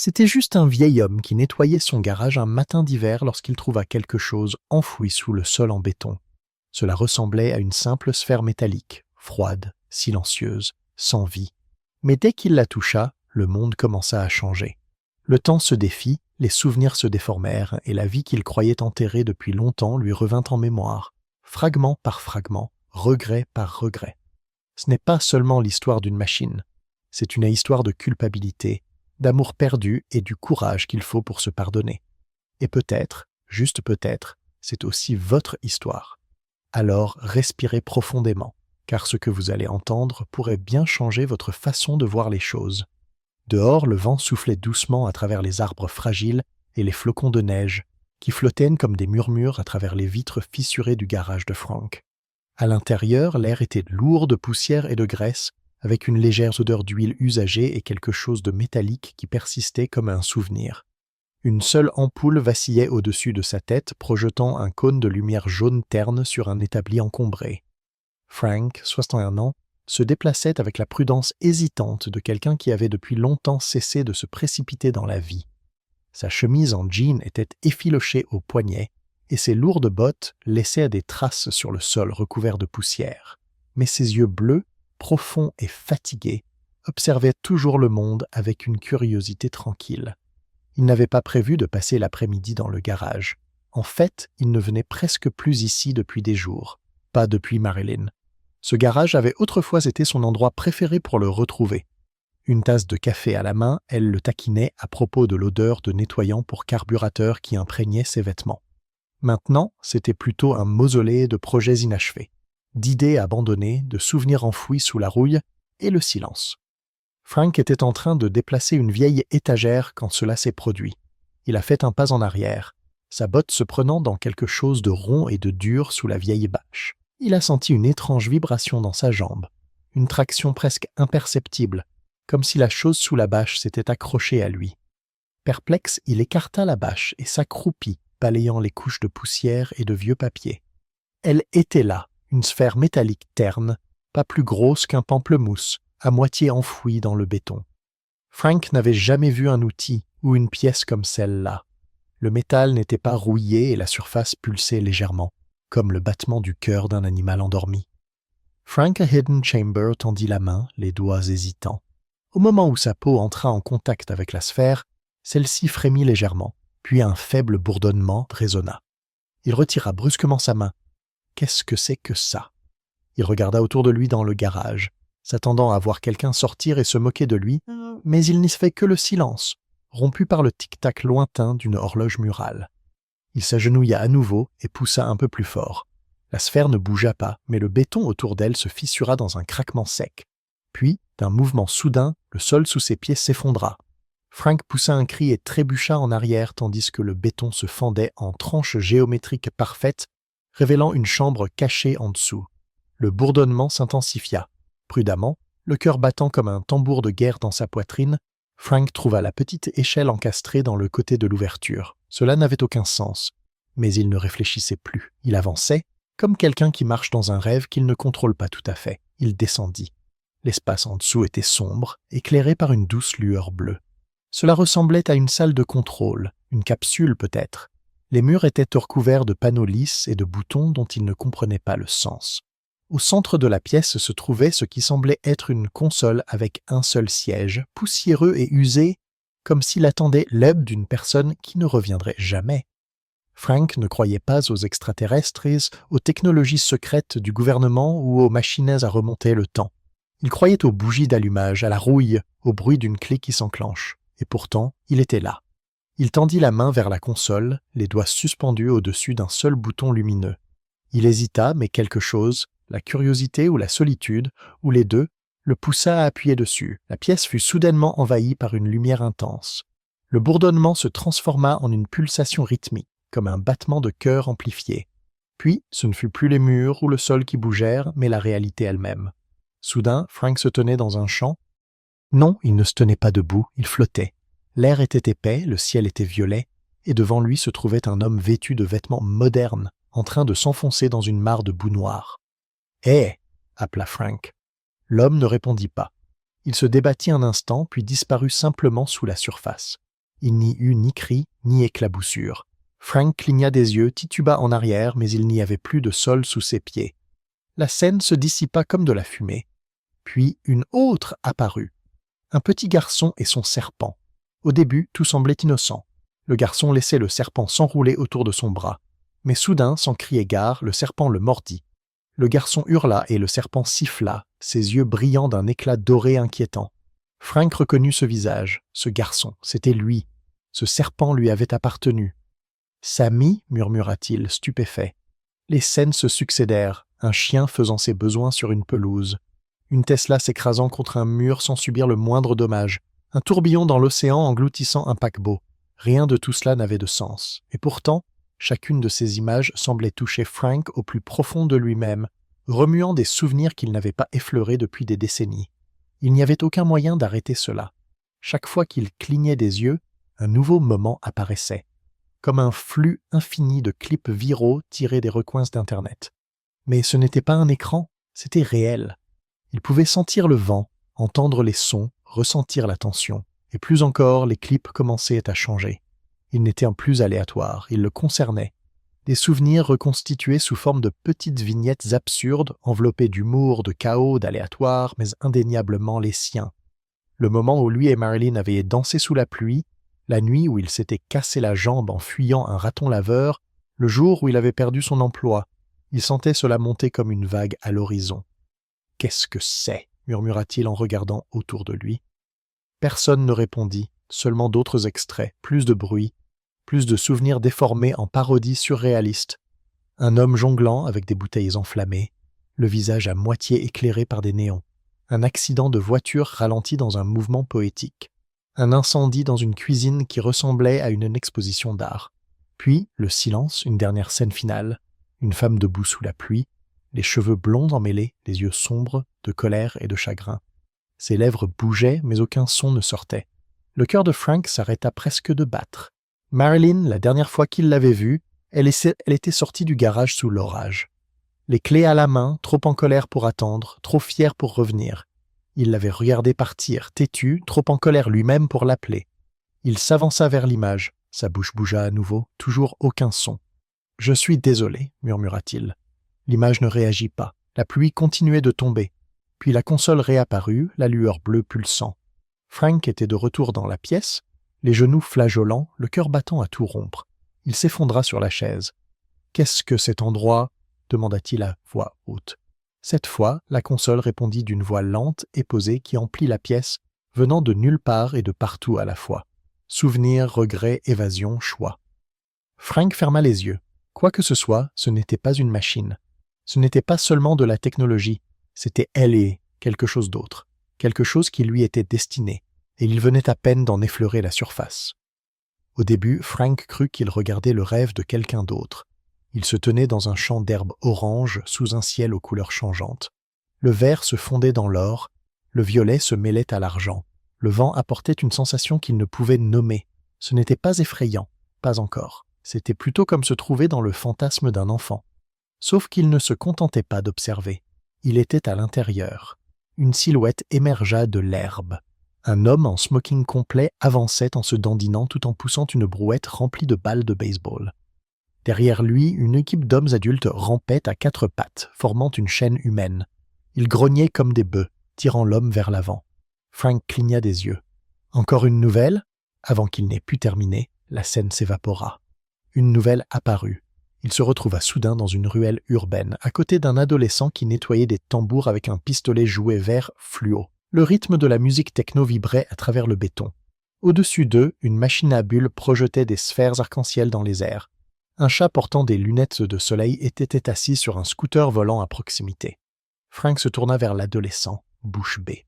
C'était juste un vieil homme qui nettoyait son garage un matin d'hiver lorsqu'il trouva quelque chose enfoui sous le sol en béton. Cela ressemblait à une simple sphère métallique, froide, silencieuse, sans vie. Mais dès qu'il la toucha, le monde commença à changer. Le temps se défit, les souvenirs se déformèrent et la vie qu'il croyait enterrée depuis longtemps lui revint en mémoire, fragment par fragment, regret par regret. Ce n'est pas seulement l'histoire d'une machine, c'est une histoire de culpabilité, d'amour perdu et du courage qu'il faut pour se pardonner. Et peut-être, juste peut-être, c'est aussi votre histoire. Alors respirez profondément, car ce que vous allez entendre pourrait bien changer votre façon de voir les choses. Dehors, le vent soufflait doucement à travers les arbres fragiles et les flocons de neige, qui flottaient comme des murmures à travers les vitres fissurées du garage de Frank. À l'intérieur, l'air était lourd de poussière et de graisse, avec une légère odeur d'huile usagée et quelque chose de métallique qui persistait comme un souvenir. Une seule ampoule vacillait au-dessus de sa tête, projetant un cône de lumière jaune terne sur un établi encombré. Frank, 61 ans, se déplaçait avec la prudence hésitante de quelqu'un qui avait depuis longtemps cessé de se précipiter dans la vie. Sa chemise en jean était effilochée aux poignets et ses lourdes bottes laissaient des traces sur le sol recouvert de poussière. Mais ses yeux bleus, profonds et fatigués, observaient toujours le monde avec une curiosité tranquille. Il n'avait pas prévu de passer l'après-midi dans le garage. En fait, il ne venait presque plus ici depuis des jours, pas depuis Marilyn. Ce garage avait autrefois été son endroit préféré pour le retrouver. Une tasse de café à la main, elle le taquinait à propos de l'odeur de nettoyant pour carburateur qui imprégnait ses vêtements. Maintenant, c'était plutôt un mausolée de projets inachevés, d'idées abandonnées, de souvenirs enfouis sous la rouille et le silence. Frank était en train de déplacer une vieille étagère quand cela s'est produit. Il a fait un pas en arrière, sa botte se prenant dans quelque chose de rond et de dur sous la vieille bâche. Il a senti une étrange vibration dans sa jambe, une traction presque imperceptible, comme si la chose sous la bâche s'était accrochée à lui. Perplexe, il écarta la bâche et s'accroupit, balayant les couches de poussière et de vieux papier. Elle était là, une sphère métallique terne, pas plus grosse qu'un pamplemousse, à moitié enfouie dans le béton. Frank n'avait jamais vu un outil ou une pièce comme celle-là. Le métal n'était pas rouillé et la surface pulsait légèrement, comme le battement du cœur d'un animal endormi. Frank à Hidden Chamber tendit la main, les doigts hésitants. Au moment où sa peau entra en contact avec la sphère, celle-ci frémit légèrement, puis un faible bourdonnement résonna. Il retira brusquement sa main. Qu'est-ce que c'est que ça? Il regarda autour de lui dans le garage, s'attendant à voir quelqu'un sortir et se moquer de lui, mais il n'y fait que le silence, rompu par le tic-tac lointain d'une horloge murale. Il s'agenouilla à nouveau et poussa un peu plus fort. La sphère ne bougea pas, mais le béton autour d'elle se fissura dans un craquement sec. Puis, d'un mouvement soudain, le sol sous ses pieds s'effondra. Frank poussa un cri et trébucha en arrière tandis que le béton se fendait en tranches géométriques parfaites, révélant une chambre cachée en dessous. Le bourdonnement s'intensifia. Prudemment, le cœur battant comme un tambour de guerre dans sa poitrine, Frank trouva la petite échelle encastrée dans le côté de l'ouverture. Cela n'avait aucun sens, mais il ne réfléchissait plus. Il avançait, comme quelqu'un qui marche dans un rêve qu'il ne contrôle pas tout à fait. Il descendit. L'espace en dessous était sombre, éclairé par une douce lueur bleue. Cela ressemblait à une salle de contrôle, une capsule peut-être. Les murs étaient recouverts de panneaux lisses et de boutons dont il ne comprenait pas le sens. Au centre de la pièce se trouvait ce qui semblait être une console avec un seul siège, poussiéreux et usé, comme s'il attendait l'aide d'une personne qui ne reviendrait jamais. Frank ne croyait pas aux extraterrestres, aux technologies secrètes du gouvernement ou aux machines à remonter le temps. Il croyait aux bougies d'allumage, à la rouille, au bruit d'une clé qui s'enclenche. Et pourtant, il était là. Il tendit la main vers la console, les doigts suspendus au-dessus d'un seul bouton lumineux. Il hésita, mais quelque chose, la curiosité ou la solitude, ou les deux, le poussa à appuyer dessus. La pièce fut soudainement envahie par une lumière intense. Le bourdonnement se transforma en une pulsation rythmique, comme un battement de cœur amplifié. Puis, ce ne fut plus les murs ou le sol qui bougèrent, mais la réalité elle-même. Soudain, Frank se tenait dans un champ. Non, il ne se tenait pas debout, il flottait. L'air était épais, le ciel était violet, et devant lui se trouvait un homme vêtu de vêtements modernes, en train de s'enfoncer dans une mare de boue noire. « Hé !» appela Frank. L'homme ne répondit pas. Il se débattit un instant, puis disparut simplement sous la surface. Il n'y eut ni cri, ni éclaboussure. Frank cligna des yeux, tituba en arrière, mais il n'y avait plus de sol sous ses pieds. La scène se dissipa comme de la fumée. Puis une autre apparut. Un petit garçon et son serpent. Au début, tout semblait innocent. Le garçon laissait le serpent s'enrouler autour de son bras. Mais soudain, sans crier gare, le serpent le mordit. Le garçon hurla et le serpent siffla, ses yeux brillant d'un éclat doré inquiétant. Frank reconnut ce visage, ce garçon, c'était lui. Ce serpent lui avait appartenu. « Sammy » murmura-t-il, stupéfait. Les scènes se succédèrent, un chien faisant ses besoins sur une pelouse, une Tesla s'écrasant contre un mur sans subir le moindre dommage, un tourbillon dans l'océan engloutissant un paquebot. Rien de tout cela n'avait de sens. Et pourtant, chacune de ces images semblait toucher Frank au plus profond de lui-même, remuant des souvenirs qu'il n'avait pas effleurés depuis des décennies. Il n'y avait aucun moyen d'arrêter cela. Chaque fois qu'il clignait des yeux, un nouveau moment apparaissait, comme un flux infini de clips viraux tirés des recoins d'Internet. Mais ce n'était pas un écran, c'était réel. Il pouvait sentir le vent, entendre les sons, ressentir la tension. Et plus encore, les clips commençaient à changer. Ils n'étaient plus aléatoires, ils le concernaient. Des souvenirs reconstitués sous forme de petites vignettes absurdes, enveloppées d'humour, de chaos, d'aléatoire, mais indéniablement les siens. Le moment où lui et Marilyn avaient dansé sous la pluie, la nuit où il s'était cassé la jambe en fuyant un raton laveur, le jour où il avait perdu son emploi. Il sentait cela monter comme une vague à l'horizon. « Qu'est-ce que c'est » murmura-t-il en regardant autour de lui. Personne ne répondit, seulement d'autres extraits, plus de bruit, plus de souvenirs déformés en parodies surréalistes. Un homme jonglant avec des bouteilles enflammées, le visage à moitié éclairé par des néons. Un accident de voiture ralenti dans un mouvement poétique. Un incendie dans une cuisine qui ressemblait à une exposition d'art. Puis, le silence, une dernière scène finale. Une femme debout sous la pluie, les cheveux blonds emmêlés, les yeux sombres, de colère et de chagrin. Ses lèvres bougeaient, mais aucun son ne sortait. Le cœur de Frank s'arrêta presque de battre. Marilyn, la dernière fois qu'il l'avait vue, elle était sortie du garage sous l'orage. Les clés à la main, trop en colère pour attendre, trop fière pour revenir. Il l'avait regardée partir, têtu, trop en colère lui-même pour l'appeler. Il s'avança vers l'image. Sa bouche bougea à nouveau, toujours aucun son. « Je suis désolé » murmura-t-il. L'image ne réagit pas. La pluie continuait de tomber. Puis la console réapparut, la lueur bleue pulsant. Frank était de retour dans la pièce, les genoux flageolants, le cœur battant à tout rompre. Il s'effondra sur la chaise. « Qu'est-ce que cet endroit ?» demanda-t-il à voix haute. Cette fois, la console répondit d'une voix lente et posée qui emplit la pièce, venant de nulle part et de partout à la fois. Souvenir, regret, évasion, choix. Frank ferma les yeux. Quoi que ce soit, ce n'était pas une machine. Ce n'était pas seulement de la technologie, c'était elle et quelque chose d'autre, quelque chose qui lui était destiné, et il venait à peine d'en effleurer la surface. Au début, Frank crut qu'il regardait le rêve de quelqu'un d'autre. Il se tenait dans un champ d'herbe orange sous un ciel aux couleurs changeantes. Le vert se fondait dans l'or, le violet se mêlait à l'argent. Le vent apportait une sensation qu'il ne pouvait nommer. Ce n'était pas effrayant, pas encore. C'était plutôt comme se trouver dans le fantasme d'un enfant. Sauf qu'il ne se contentait pas d'observer. Il était à l'intérieur. Une silhouette émergea de l'herbe. Un homme en smoking complet avançait en se dandinant tout en poussant une brouette remplie de balles de baseball. Derrière lui, une équipe d'hommes adultes rampait à quatre pattes, formant une chaîne humaine. Ils grognaient comme des bœufs, tirant l'homme vers l'avant. Frank cligna des yeux. Encore une nouvelle? Avant qu'il n'ait pu terminer, la scène s'évapora. Une nouvelle apparut. Il se retrouva soudain dans une ruelle urbaine, à côté d'un adolescent qui nettoyait des tambours avec un pistolet jouet vert fluo. Le rythme de la musique techno vibrait à travers le béton. Au-dessus d'eux, une machine à bulles projetait des sphères arc-en-ciel dans les airs. Un chat portant des lunettes de soleil était assis sur un scooter volant à proximité. Frank se tourna vers l'adolescent, bouche bée.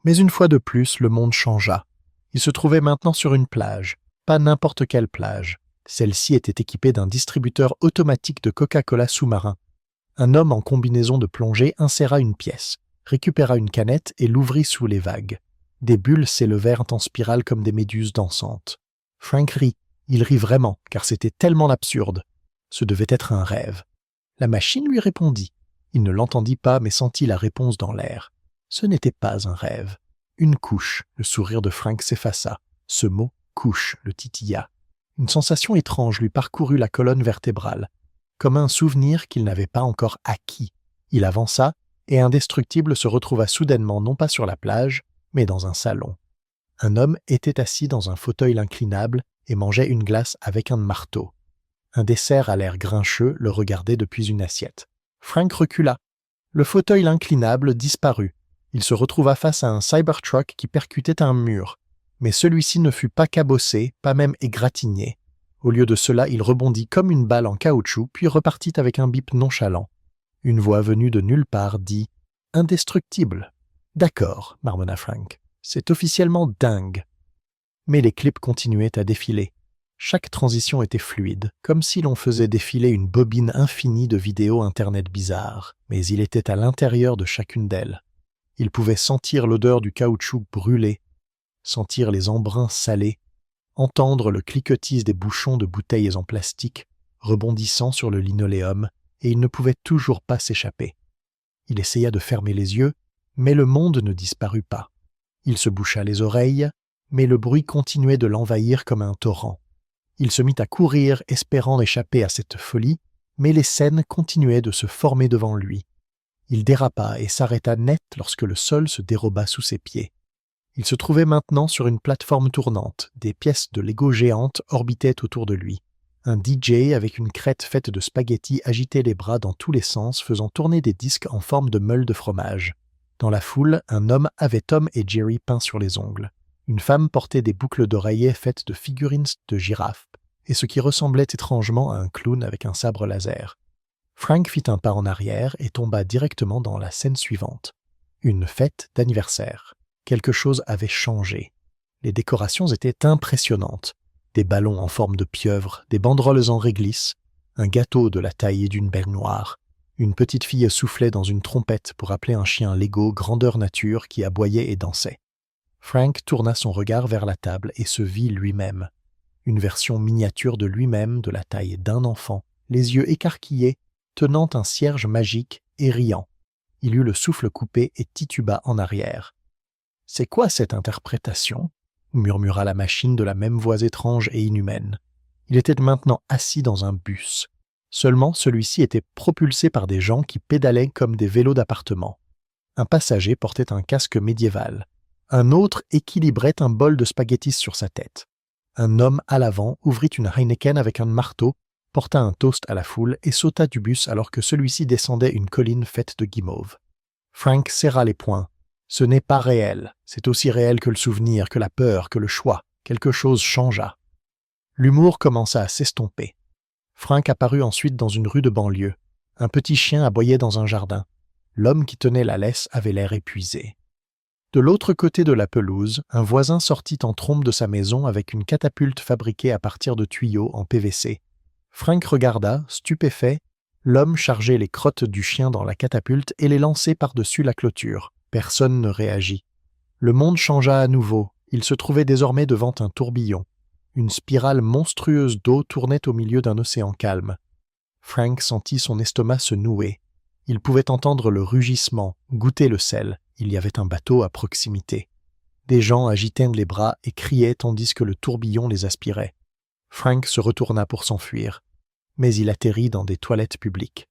Mais une fois de plus, le monde changea. Il se trouvait maintenant sur une plage, pas n'importe quelle plage. Celle-ci était équipée d'un distributeur automatique de Coca-Cola sous-marin. Un homme en combinaison de plongée inséra une pièce, récupéra une canette et l'ouvrit sous les vagues. Des bulles s'élevèrent en spirale comme des méduses dansantes. Frank rit. Il rit vraiment, car c'était tellement absurde. Ce devait être un rêve. La machine lui répondit. Il ne l'entendit pas, mais sentit la réponse dans l'air. Ce n'était pas un rêve. Une couche, le sourire de Frank s'effaça. Ce mot couche le titilla. Une sensation étrange lui parcourut la colonne vertébrale, comme un souvenir qu'il n'avait pas encore acquis. Il avança, et Indestructible se retrouva soudainement non pas sur la plage, mais dans un salon. Un homme était assis dans un fauteuil inclinable et mangeait une glace avec un marteau. Un dessert à l'air grincheux le regardait depuis une assiette. Frank recula. Le fauteuil inclinable disparut. Il se retrouva face à un Cybertruck qui percutait un mur. Mais celui-ci ne fut pas cabossé, pas même égratigné. Au lieu de cela, il rebondit comme une balle en caoutchouc, puis repartit avec un bip nonchalant. Une voix venue de nulle part dit « Indestructible ». « D'accord », marmonna Frank. « C'est officiellement dingue. » Mais les clips continuaient à défiler. Chaque transition était fluide, comme si l'on faisait défiler une bobine infinie de vidéos Internet bizarres, mais il était à l'intérieur de chacune d'elles. Il pouvait sentir l'odeur du caoutchouc brûlé, sentir les embruns salés, entendre le cliquetis des bouchons de bouteilles en plastique rebondissant sur le linoléum, et il ne pouvait toujours pas s'échapper. Il essaya de fermer les yeux, mais le monde ne disparut pas. Il se boucha les oreilles, mais le bruit continuait de l'envahir comme un torrent. Il se mit à courir, espérant échapper à cette folie, mais les scènes continuaient de se former devant lui. Il dérapa et s'arrêta net lorsque le sol se déroba sous ses pieds. Il se trouvait maintenant sur une plateforme tournante. Des pièces de Lego géantes orbitaient autour de lui. Un DJ avec une crête faite de spaghettis agitait les bras dans tous les sens, faisant tourner des disques en forme de meule de fromage. Dans la foule, un homme avait Tom et Jerry peints sur les ongles. Une femme portait des boucles d'oreillers faites de figurines de girafes, et ce qui ressemblait étrangement à un clown avec un sabre laser. Frank fit un pas en arrière et tomba directement dans la scène suivante. Une fête d'anniversaire. Quelque chose avait changé. Les décorations étaient impressionnantes. Des ballons en forme de pieuvre, des banderoles en réglisse, un gâteau de la taille d'une belle noire. Une petite fille soufflait dans une trompette pour appeler un chien Lego grandeur nature qui aboyait et dansait. Frank tourna son regard vers la table et se vit lui-même. Une version miniature de lui-même de la taille d'un enfant, les yeux écarquillés, tenant un cierge magique et riant. Il eut le souffle coupé et tituba en arrière. « C'est quoi cette interprétation ?» murmura la machine de la même voix étrange et inhumaine. Il était maintenant assis dans un bus. Seulement, celui-ci était propulsé par des gens qui pédalaient comme des vélos d'appartement. Un passager portait un casque médiéval. Un autre équilibrait un bol de spaghettis sur sa tête. Un homme à l'avant ouvrit une Heineken avec un marteau, porta un toast à la foule et sauta du bus alors que celui-ci descendait une colline faite de guimauve. Frank serra les poings. Ce n'est pas réel. C'est aussi réel que le souvenir, que la peur, que le choix. Quelque chose changea. L'humour commença à s'estomper. Frank apparut ensuite dans une rue de banlieue. Un petit chien aboyait dans un jardin. L'homme qui tenait la laisse avait l'air épuisé. De l'autre côté de la pelouse, un voisin sortit en trombe de sa maison avec une catapulte fabriquée à partir de tuyaux en PVC. Frank regarda, stupéfait, l'homme charger les crottes du chien dans la catapulte et les lancer par-dessus la clôture. Personne ne réagit. Le monde changea à nouveau. Il se trouvait désormais devant un tourbillon. Une spirale monstrueuse d'eau tournait au milieu d'un océan calme. Frank sentit son estomac se nouer. Il pouvait entendre le rugissement, goûter le sel. Il y avait un bateau à proximité. Des gens agitaient les bras et criaient tandis que le tourbillon les aspirait. Frank se retourna pour s'enfuir. Mais il atterrit dans des toilettes publiques.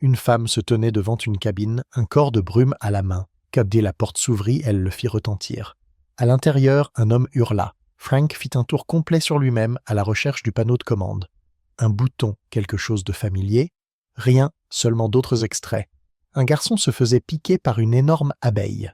Une femme se tenait devant une cabine, un corps de brume à la main. Dès la porte s'ouvrit, elle le fit retentir. À l'intérieur, un homme hurla. Frank fit un tour complet sur lui-même à la recherche du panneau de commande. Un bouton, quelque chose de familier. Rien, seulement d'autres extraits. Un garçon se faisait piquer par une énorme abeille.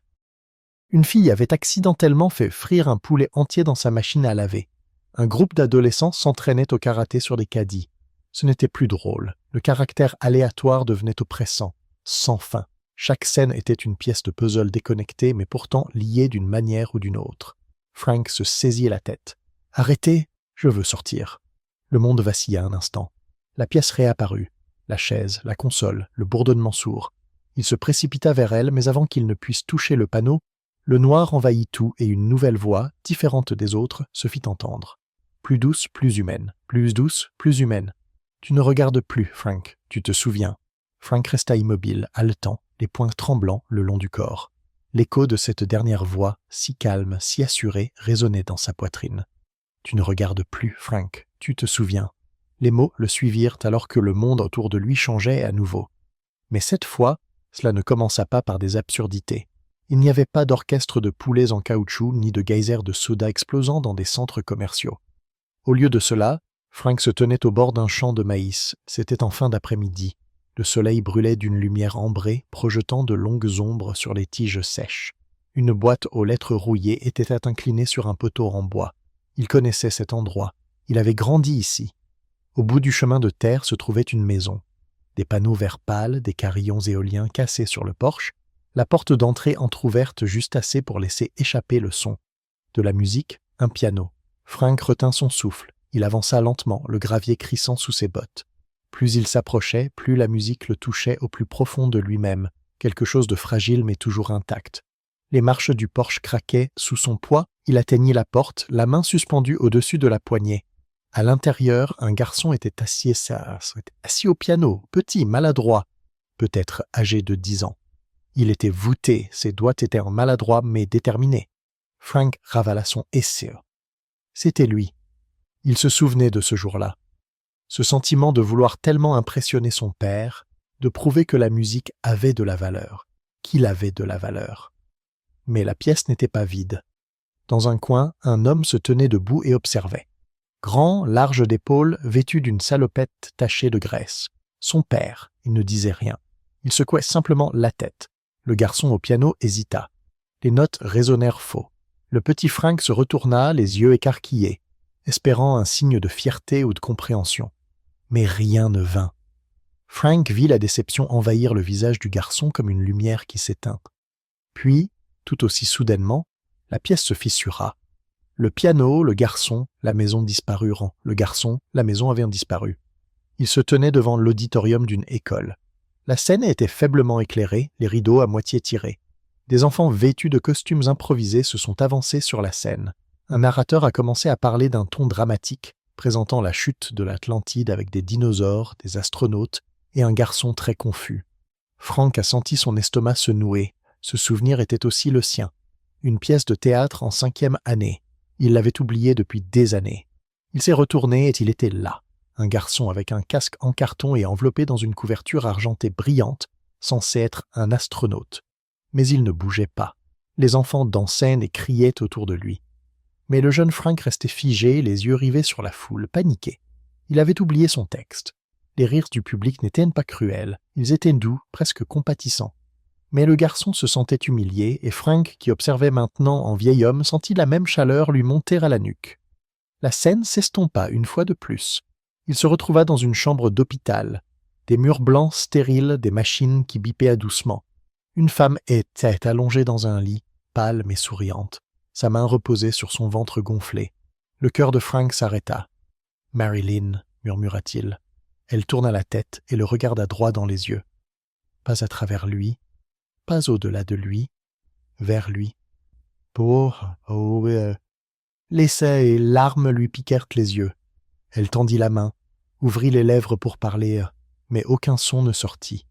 Une fille avait accidentellement fait frire un poulet entier dans sa machine à laver. Un groupe d'adolescents s'entraînait au karaté sur des caddies. Ce n'était plus drôle. Le caractère aléatoire devenait oppressant, sans fin. Chaque scène était une pièce de puzzle déconnectée, mais pourtant liée d'une manière ou d'une autre. Frank se saisit la tête. « Arrêtez, je veux sortir. » Le monde vacilla un instant. La pièce réapparut. La chaise, la console, le bourdonnement sourd. Il se précipita vers elle, mais avant qu'il ne puisse toucher le panneau, le noir envahit tout et une nouvelle voix, différente des autres, se fit entendre. Plus douce, plus humaine. Plus douce, plus humaine. « Tu ne regardes plus, Frank. Tu te souviens. » Frank resta immobile, haletant, les poings tremblants le long du corps. L'écho de cette dernière voix, si calme, si assurée, résonnait dans sa poitrine. Tu ne regardes plus, Frank, tu te souviens. Les mots le suivirent alors que le monde autour de lui changeait à nouveau. Mais cette fois, cela ne commença pas par des absurdités. Il n'y avait pas d'orchestre de poulets en caoutchouc ni de geysers de soda explosant dans des centres commerciaux. Au lieu de cela, Frank se tenait au bord d'un champ de maïs. C'était en fin d'après-midi. Le soleil brûlait d'une lumière ambrée, projetant de longues ombres sur les tiges sèches. Une boîte aux lettres rouillées était inclinée sur un poteau en bois. Il connaissait cet endroit. Il avait grandi ici. Au bout du chemin de terre se trouvait une maison. Des panneaux vert pâle, des carillons éoliens cassés sur le porche, la porte d'entrée entr'ouverte juste assez pour laisser échapper le son. De la musique, un piano. Frank retint son souffle. Il avança lentement, le gravier crissant sous ses bottes. Plus il s'approchait, plus la musique le touchait au plus profond de lui-même, quelque chose de fragile mais toujours intact. Les marches du porche craquaient sous son poids, il atteignit la porte, la main suspendue au-dessus de la poignée. À l'intérieur, un garçon était assis au piano, petit, maladroit, peut-être âgé de 10 ans. Il était voûté, ses doigts étaient maladroits mais déterminés. Frank ravala son essai. C'était lui. Il se souvenait de ce jour-là. Ce sentiment de vouloir tellement impressionner son père, de prouver que la musique avait de la valeur, qu'il avait de la valeur. Mais la pièce n'était pas vide. Dans un coin, un homme se tenait debout et observait. Grand, large d'épaules, vêtu d'une salopette tachée de graisse. Son père, il ne disait rien. Il secouait simplement la tête. Le garçon au piano hésita. Les notes résonnèrent faux. Le petit Frank se retourna, les yeux écarquillés, espérant un signe de fierté ou de compréhension. Mais rien ne vint. Frank vit la déception envahir le visage du garçon comme une lumière qui s'éteint. Puis, tout aussi soudainement, la pièce se fissura. Le piano, le garçon, la maison disparurent. Le garçon, la maison avait disparu. Il se tenait devant l'auditorium d'une école. La scène était faiblement éclairée, les rideaux à moitié tirés. Des enfants vêtus de costumes improvisés se sont avancés sur la scène. Un narrateur a commencé à parler d'un ton dramatique, présentant la chute de l'Atlantide avec des dinosaures, des astronautes et un garçon très confus. Frank a senti son estomac se nouer. Ce souvenir était aussi le sien. Une pièce de théâtre en 5e année. Il l'avait oublié depuis des années. Il s'est retourné et il était là. Un garçon avec un casque en carton et enveloppé dans une couverture argentée brillante, censé être un astronaute. Mais il ne bougeait pas. Les enfants dansaient et criaient autour de lui. Mais le jeune Frank restait figé, les yeux rivés sur la foule, paniqué. Il avait oublié son texte. Les rires du public n'étaient pas cruels, ils étaient doux, presque compatissants. Mais le garçon se sentait humilié, et Frank, qui observait maintenant en vieil homme, sentit la même chaleur lui monter à la nuque. La scène s'estompa une fois de plus. Il se retrouva dans une chambre d'hôpital. Des murs blancs stériles, des machines qui bipaient doucement. Une femme était allongée dans un lit, pâle mais souriante. Sa main reposait sur son ventre gonflé. Le cœur de Frank s'arrêta. « Marilyn » murmura-t-il. Elle tourna la tête et le regarda droit dans les yeux. Pas à travers lui, pas au-delà de lui, vers lui. L'essai et larmes lui piquèrent les yeux. Elle tendit la main, ouvrit les lèvres pour parler, mais aucun son ne sortit.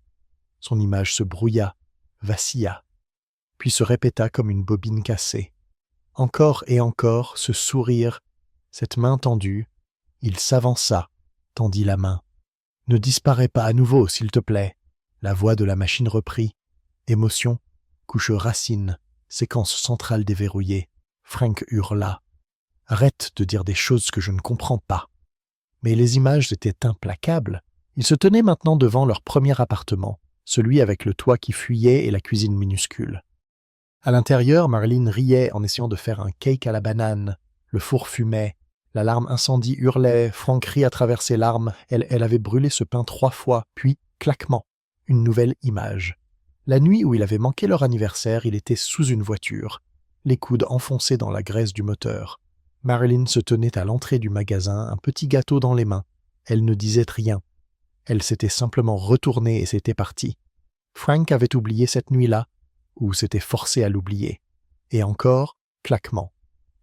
Son image se brouilla, vacilla, puis se répéta comme une bobine cassée. Encore et encore, ce sourire, cette main tendue, il s'avança, tendit la main. « Ne disparais pas à nouveau, s'il te plaît. » La voix de la machine reprit. Émotion, couche racine, séquence centrale déverrouillée. Frank hurla. « Arrête de dire des choses que je ne comprends pas. » Mais les images étaient implacables. Ils se tenaient maintenant devant leur premier appartement, celui avec le toit qui fuyait et la cuisine minuscule. À l'intérieur, Marilyn riait en essayant de faire un cake à la banane. Le four fumait. L'alarme incendie hurlait. Frank rit à travers ses larmes. Elle avait brûlé ce pain 3 fois, puis, claquement, une nouvelle image. La nuit où il avait manqué leur anniversaire, il était sous une voiture, les coudes enfoncés dans la graisse du moteur. Marilyn se tenait à l'entrée du magasin, un petit gâteau dans les mains. Elle ne disait rien. Elle s'était simplement retournée et s'était partie. Frank avait oublié cette nuit-là, ou s'était forcé à l'oublier. Et encore, claquement.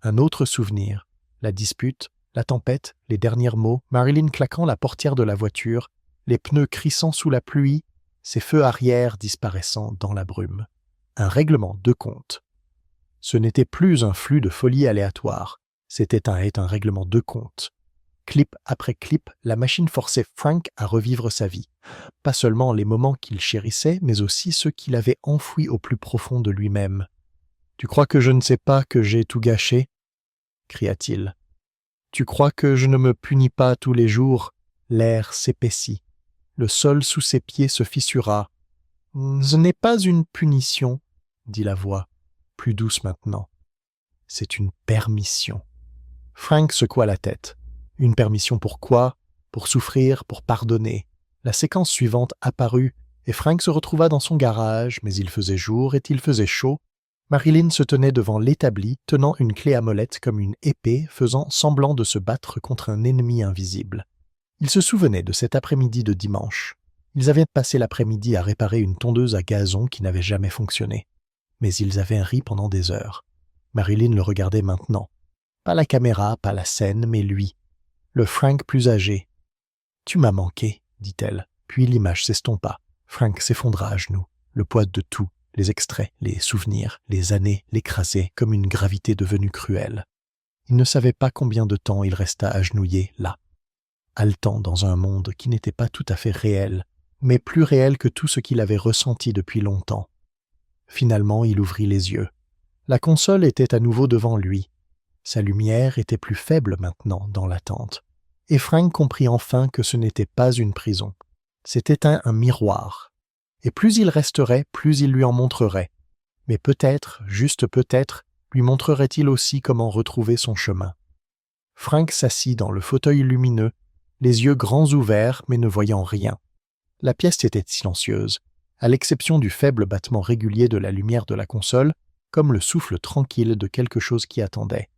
Un autre souvenir. La dispute, la tempête, les derniers mots, Marilyn claquant la portière de la voiture, les pneus crissant sous la pluie, ses feux arrière disparaissant dans la brume. Un règlement de compte. Ce n'était plus un flux de folie aléatoire. C'était un règlement de compte. Clip après clip, la machine forçait Frank à revivre sa vie. Pas seulement les moments qu'il chérissait, mais aussi ceux qu'il avait enfouis au plus profond de lui-même. « Tu crois que je ne sais pas que j'ai tout gâché ?» cria-t-il. « Tu crois que je ne me punis pas tous les jours ?» L'air s'épaissit. Le sol sous ses pieds se fissura. « Ce n'est pas une punition, » dit la voix, plus douce maintenant. « C'est une permission. » Frank secoua la tête. Une permission pour quoi? Pour souffrir, pour pardonner. La séquence suivante apparut, et Frank se retrouva dans son garage, mais il faisait jour et il faisait chaud. Marilyn se tenait devant l'établi, tenant une clé à molette comme une épée, faisant semblant de se battre contre un ennemi invisible. Ils se souvenaient de cet après-midi de dimanche. Ils avaient passé l'après-midi à réparer une tondeuse à gazon qui n'avait jamais fonctionné. Mais ils avaient ri pendant des heures. Marilyn le regardait maintenant. Pas la caméra, pas la scène, mais lui. Le Frank plus âgé. « Tu m'as manqué, » dit-elle. Puis l'image s'estompa. Frank s'effondra à genoux. Le poids de tout, les extraits, les souvenirs, les années l'écrasaient comme une gravité devenue cruelle. Il ne savait pas combien de temps il resta agenouillé là, haletant dans un monde qui n'était pas tout à fait réel, mais plus réel que tout ce qu'il avait ressenti depuis longtemps. Finalement, il ouvrit les yeux. La console était à nouveau devant lui. Sa lumière était plus faible maintenant dans la tente. Et Frank comprit enfin que ce n'était pas une prison. C'était un miroir. Et plus il resterait, plus il lui en montrerait. Mais peut-être, juste peut-être, lui montrerait-il aussi comment retrouver son chemin. Frank s'assit dans le fauteuil lumineux, les yeux grands ouverts mais ne voyant rien. La pièce était silencieuse, à l'exception du faible battement régulier de la lumière de la console, comme le souffle tranquille de quelque chose qui attendait.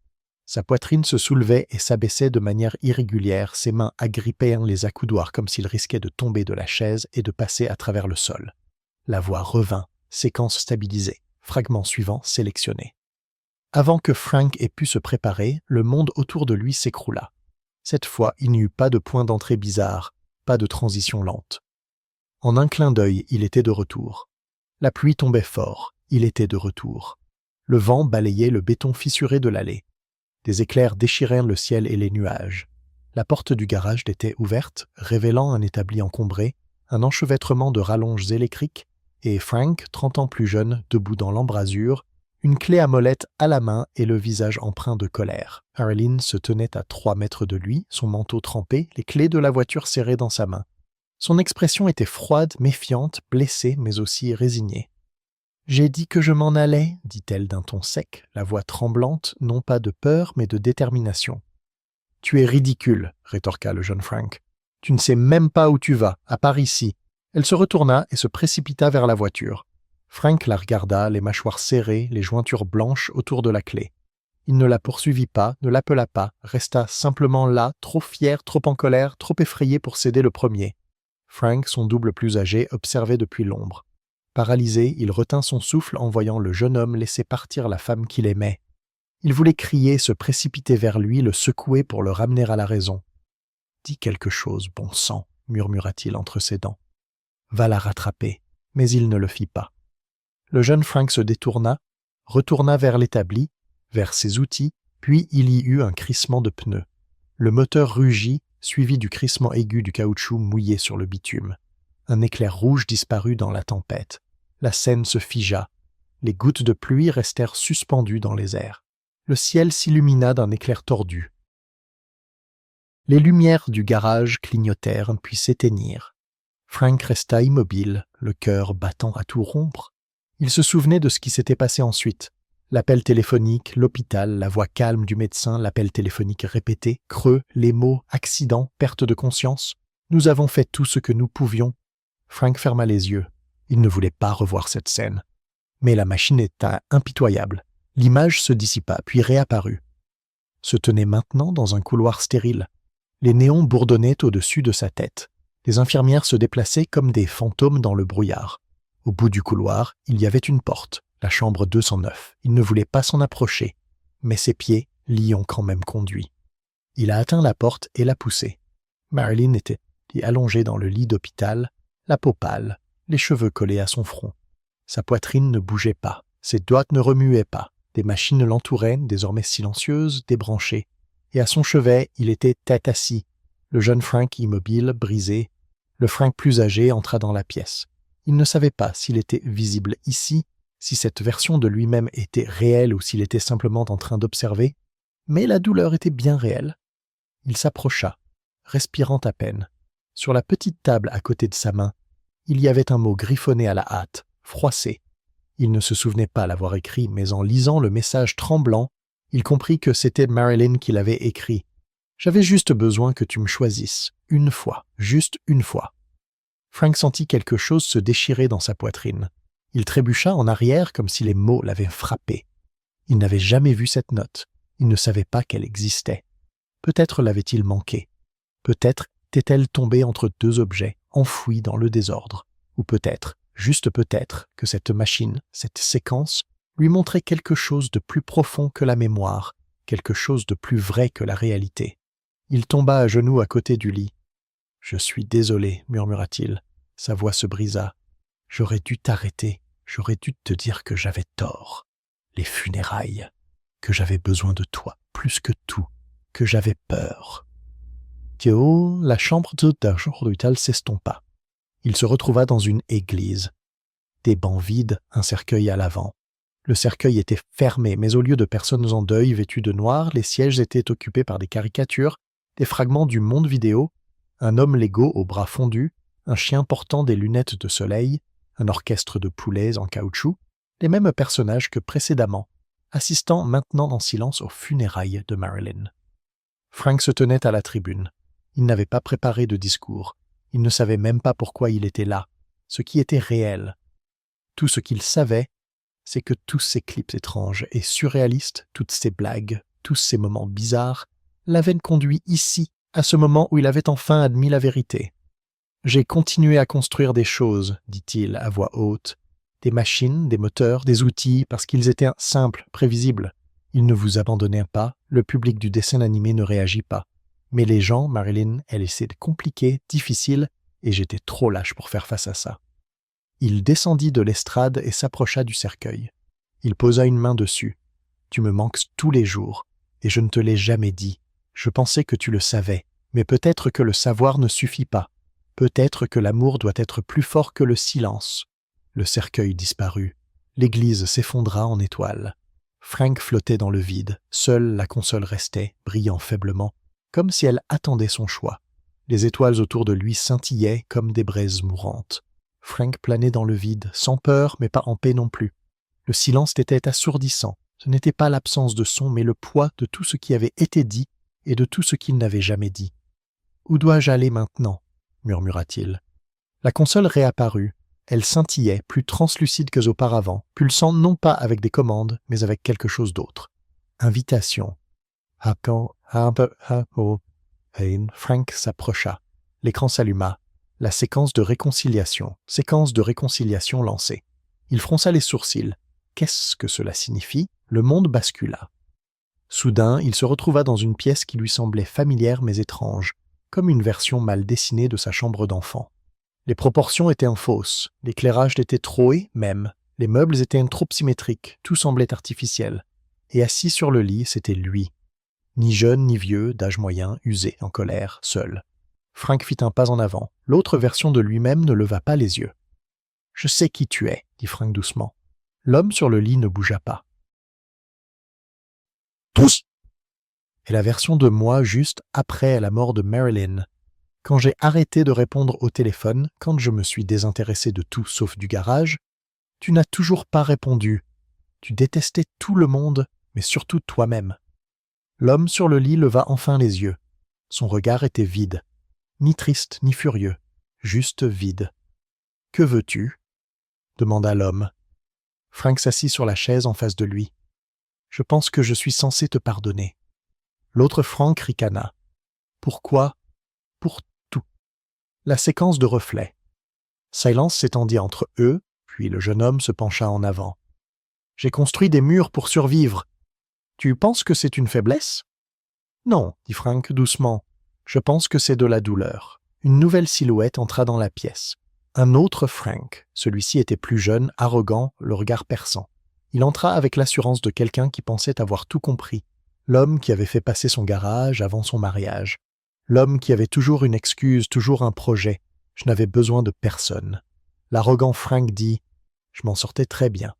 Sa poitrine se soulevait et s'abaissait de manière irrégulière, ses mains agrippaient les accoudoirs comme s'il risquait de tomber de la chaise et de passer à travers le sol. La voix revint, séquence stabilisée, fragment suivant sélectionné. Avant que Frank ait pu se préparer, le monde autour de lui s'écroula. Cette fois, il n'y eut pas de point d'entrée bizarre, pas de transition lente. En un clin d'œil, il était de retour. La pluie tombait fort, il était de retour. Le vent balayait le béton fissuré de l'allée. Des éclairs déchirèrent le ciel et les nuages. La porte du garage était ouverte, révélant un établi encombré, un enchevêtrement de rallonges électriques, et Frank, 30 ans plus jeune, debout dans l'embrasure, une clé à molette à la main et le visage empreint de colère. Marilyn se tenait à 3 mètres de lui, son manteau trempé, les clés de la voiture serrées dans sa main. Son expression était froide, méfiante, blessée, mais aussi résignée. « J'ai dit que je m'en allais, » dit-elle d'un ton sec, la voix tremblante, non pas de peur, mais de détermination. « Tu es ridicule, » rétorqua le jeune Frank. « Tu ne sais même pas où tu vas, à part ici. » Elle se retourna et se précipita vers la voiture. Frank la regarda, les mâchoires serrées, les jointures blanches autour de la clé. Il ne la poursuivit pas, ne l'appela pas, resta simplement là, trop fier, trop en colère, trop effrayé pour céder le premier. Frank, son double plus âgé, observait depuis l'ombre. Paralysé, il retint son souffle en voyant le jeune homme laisser partir la femme qu'il aimait. Il voulait crier, se précipiter vers lui, le secouer pour le ramener à la raison. « Dis quelque chose, bon sang, » murmura-t-il entre ses dents. « Va la rattraper. » Mais il ne le fit pas. Le jeune Frank se détourna, retourna vers l'établi, vers ses outils, puis il y eut un crissement de pneus. Le moteur rugit, suivi du crissement aigu du caoutchouc mouillé sur le bitume. Un éclair rouge disparut dans la tempête. La scène se figea. Les gouttes de pluie restèrent suspendues dans les airs. Le ciel s'illumina d'un éclair tordu. Les lumières du garage clignotèrent puis s'éteignirent. Frank resta immobile, le cœur battant à tout rompre. Il se souvenait de ce qui s'était passé ensuite. L'appel téléphonique, l'hôpital, la voix calme du médecin, l'appel téléphonique répété, creux, les mots, accident, perte de conscience. Nous avons fait tout ce que nous pouvions. Frank ferma les yeux. Il ne voulait pas revoir cette scène. Mais la machine était impitoyable. L'image se dissipa, puis réapparut. Se tenait maintenant dans un couloir stérile. Les néons bourdonnaient au-dessus de sa tête. Les infirmières se déplaçaient comme des fantômes dans le brouillard. Au bout du couloir, il y avait une porte, la chambre 209. Il ne voulait pas s'en approcher, mais ses pieds l'y ont quand même conduit. Il a atteint la porte et l'a poussée. Marilyn était allongée dans le lit d'hôpital, la peau pâle, les cheveux collés à son front. Sa poitrine ne bougeait pas, ses doigts ne remuaient pas. Des machines l'entouraient, désormais silencieuses, débranchées. Et à son chevet, il était tête assis. Le jeune Frank immobile, brisé. Le Frank plus âgé entra dans la pièce. Il ne savait pas s'il était visible ici, si cette version de lui-même était réelle ou s'il était simplement en train d'observer, mais la douleur était bien réelle. Il s'approcha, respirant à peine. Sur la petite table à côté de sa main, il y avait un mot griffonné à la hâte, froissé. Il ne se souvenait pas l'avoir écrit, mais en lisant le message tremblant, il comprit que c'était Marilyn qui l'avait écrit. « J'avais juste besoin que tu me choisisses, une fois, juste une fois. » Frank sentit quelque chose se déchirer dans sa poitrine. Il trébucha en arrière comme si les mots l'avaient frappé. Il n'avait jamais vu cette note. Il ne savait pas qu'elle existait. Peut-être l'avait-il manquée. Peut-être était-elle tombée entre deux objets, enfouis dans le désordre. Ou peut-être, juste peut-être, que cette machine, cette séquence, lui montrait quelque chose de plus profond que la mémoire, quelque chose de plus vrai que la réalité. Il tomba à genoux à côté du lit. « Je suis désolé, murmura-t-il. Sa voix se brisa. « J'aurais dû t'arrêter, j'aurais dû te dire que j'avais tort. Les funérailles, que j'avais besoin de toi, plus que tout, que j'avais peur. » Théo, la chambre d'hôtel s'estompa. Il se retrouva dans une église. Des bancs vides, un cercueil à l'avant. Le cercueil était fermé, mais au lieu de personnes en deuil vêtues de noir, les sièges étaient occupés par des caricatures, des fragments du monde vidéo, un homme Lego aux bras fondus, un chien portant des lunettes de soleil, un orchestre de poulets en caoutchouc, les mêmes personnages que précédemment, assistant maintenant en silence aux funérailles de Marilyn. Frank se tenait à la tribune. Il n'avait pas préparé de discours. Il ne savait même pas pourquoi il était là, ce qui était réel. Tout ce qu'il savait, c'est que tous ces clips étranges et surréalistes, toutes ces blagues, tous ces moments bizarres, l'avaient conduit ici, à ce moment où il avait enfin admis la vérité. « J'ai continué à construire des choses, dit-il à voix haute, des machines, des moteurs, des outils, parce qu'ils étaient simples, prévisibles. Ils ne vous abandonnaient pas, le public du dessin animé ne réagit pas. Mais les gens, Marilyn, elle essaie de compliquer, difficile, et j'étais trop lâche pour faire face à ça. » Il descendit de l'estrade et s'approcha du cercueil. Il posa une main dessus. « Tu me manques tous les jours, et je ne te l'ai jamais dit. Je pensais que tu le savais, mais peut-être que le savoir ne suffit pas. Peut-être que l'amour doit être plus fort que le silence. » Le cercueil disparut. L'église s'effondra en étoiles. Frank flottait dans le vide. Seule la console restait, brillant faiblement, comme si elle attendait son choix. Les étoiles autour de lui scintillaient comme des braises mourantes. Frank planait dans le vide, sans peur, mais pas en paix non plus. Le silence était assourdissant. Ce n'était pas l'absence de son, mais le poids de tout ce qui avait été dit et de tout ce qu'il n'avait jamais dit. « Où dois-je aller maintenant ?» murmura-t-il. La console réapparut. Elle scintillait, plus translucide qu'auparavant, pulsant non pas avec des commandes, mais avec quelque chose d'autre. Invitation. Frank s'approcha. L'écran s'alluma. La séquence de réconciliation lancée. Il fronça les sourcils. Qu'est-ce que cela signifie ? Le monde bascula. Soudain, il se retrouva dans une pièce qui lui semblait familière mais étrange, comme une version mal dessinée de sa chambre d'enfant. Les proportions étaient en fausse, l'éclairage était trop haut même, les meubles étaient trop symétriques, tout semblait artificiel. Et assis sur le lit, c'était lui. Ni jeune ni vieux, d'âge moyen, usé, en colère, seul. Frank fit un pas en avant. L'autre version de lui-même ne leva pas les yeux. « Je sais qui tu es, » dit Frank doucement. L'homme sur le lit ne bougea pas. « Tous !» Et la version de moi juste après la mort de Marilyn. Quand j'ai arrêté de répondre au téléphone, quand je me suis désintéressé de tout sauf du garage, tu n'as toujours pas répondu. Tu détestais tout le monde, mais surtout toi-même. L'homme sur le lit leva enfin les yeux. Son regard était vide. Ni triste, ni furieux, juste vide. « Que veux-tu » demanda l'homme. Frank s'assit sur la chaise en face de lui. « Je pense que je suis censé te pardonner. » L'autre Frank ricana. « Pourquoi ?»« Pour tout. » La séquence de reflets. Silence s'étendit entre eux, puis le jeune homme se pencha en avant. « J'ai construit des murs pour survivre. Tu penses que c'est une faiblesse ?»« Non, » dit Frank doucement. « Je pense que c'est de la douleur. » Une nouvelle silhouette entra dans la pièce. Un autre Frank. Celui-ci était plus jeune, arrogant, le regard perçant. Il entra avec l'assurance de quelqu'un qui pensait avoir tout compris, l'homme qui avait fait passer son garage avant son mariage, l'homme qui avait toujours une excuse, toujours un projet. Je n'avais besoin de personne. L'arrogant Frank dit « Je m'en sortais très bien ».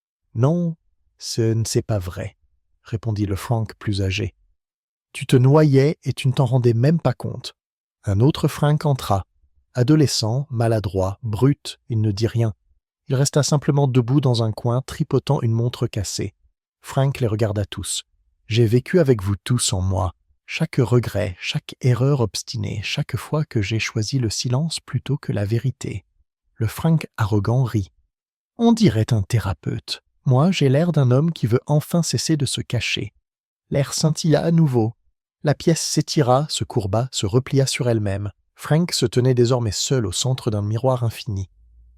« Non, ce n'est pas vrai », répondit le Frank plus âgé. « Tu te noyais et tu ne t'en rendais même pas compte. » Un autre Frank entra. Adolescent, maladroit, brut, il ne dit rien. Il resta simplement debout dans un coin, tripotant une montre cassée. Frank les regarda tous. « J'ai vécu avec vous tous en moi. Chaque regret, chaque erreur obstinée, chaque fois que j'ai choisi le silence plutôt que la vérité. » Le Frank arrogant rit. « On dirait un thérapeute. Moi, j'ai l'air d'un homme qui veut enfin cesser de se cacher. » L'air scintilla à nouveau. La pièce s'étira, se courba, se replia sur elle-même. Frank se tenait désormais seul au centre d'un miroir infini.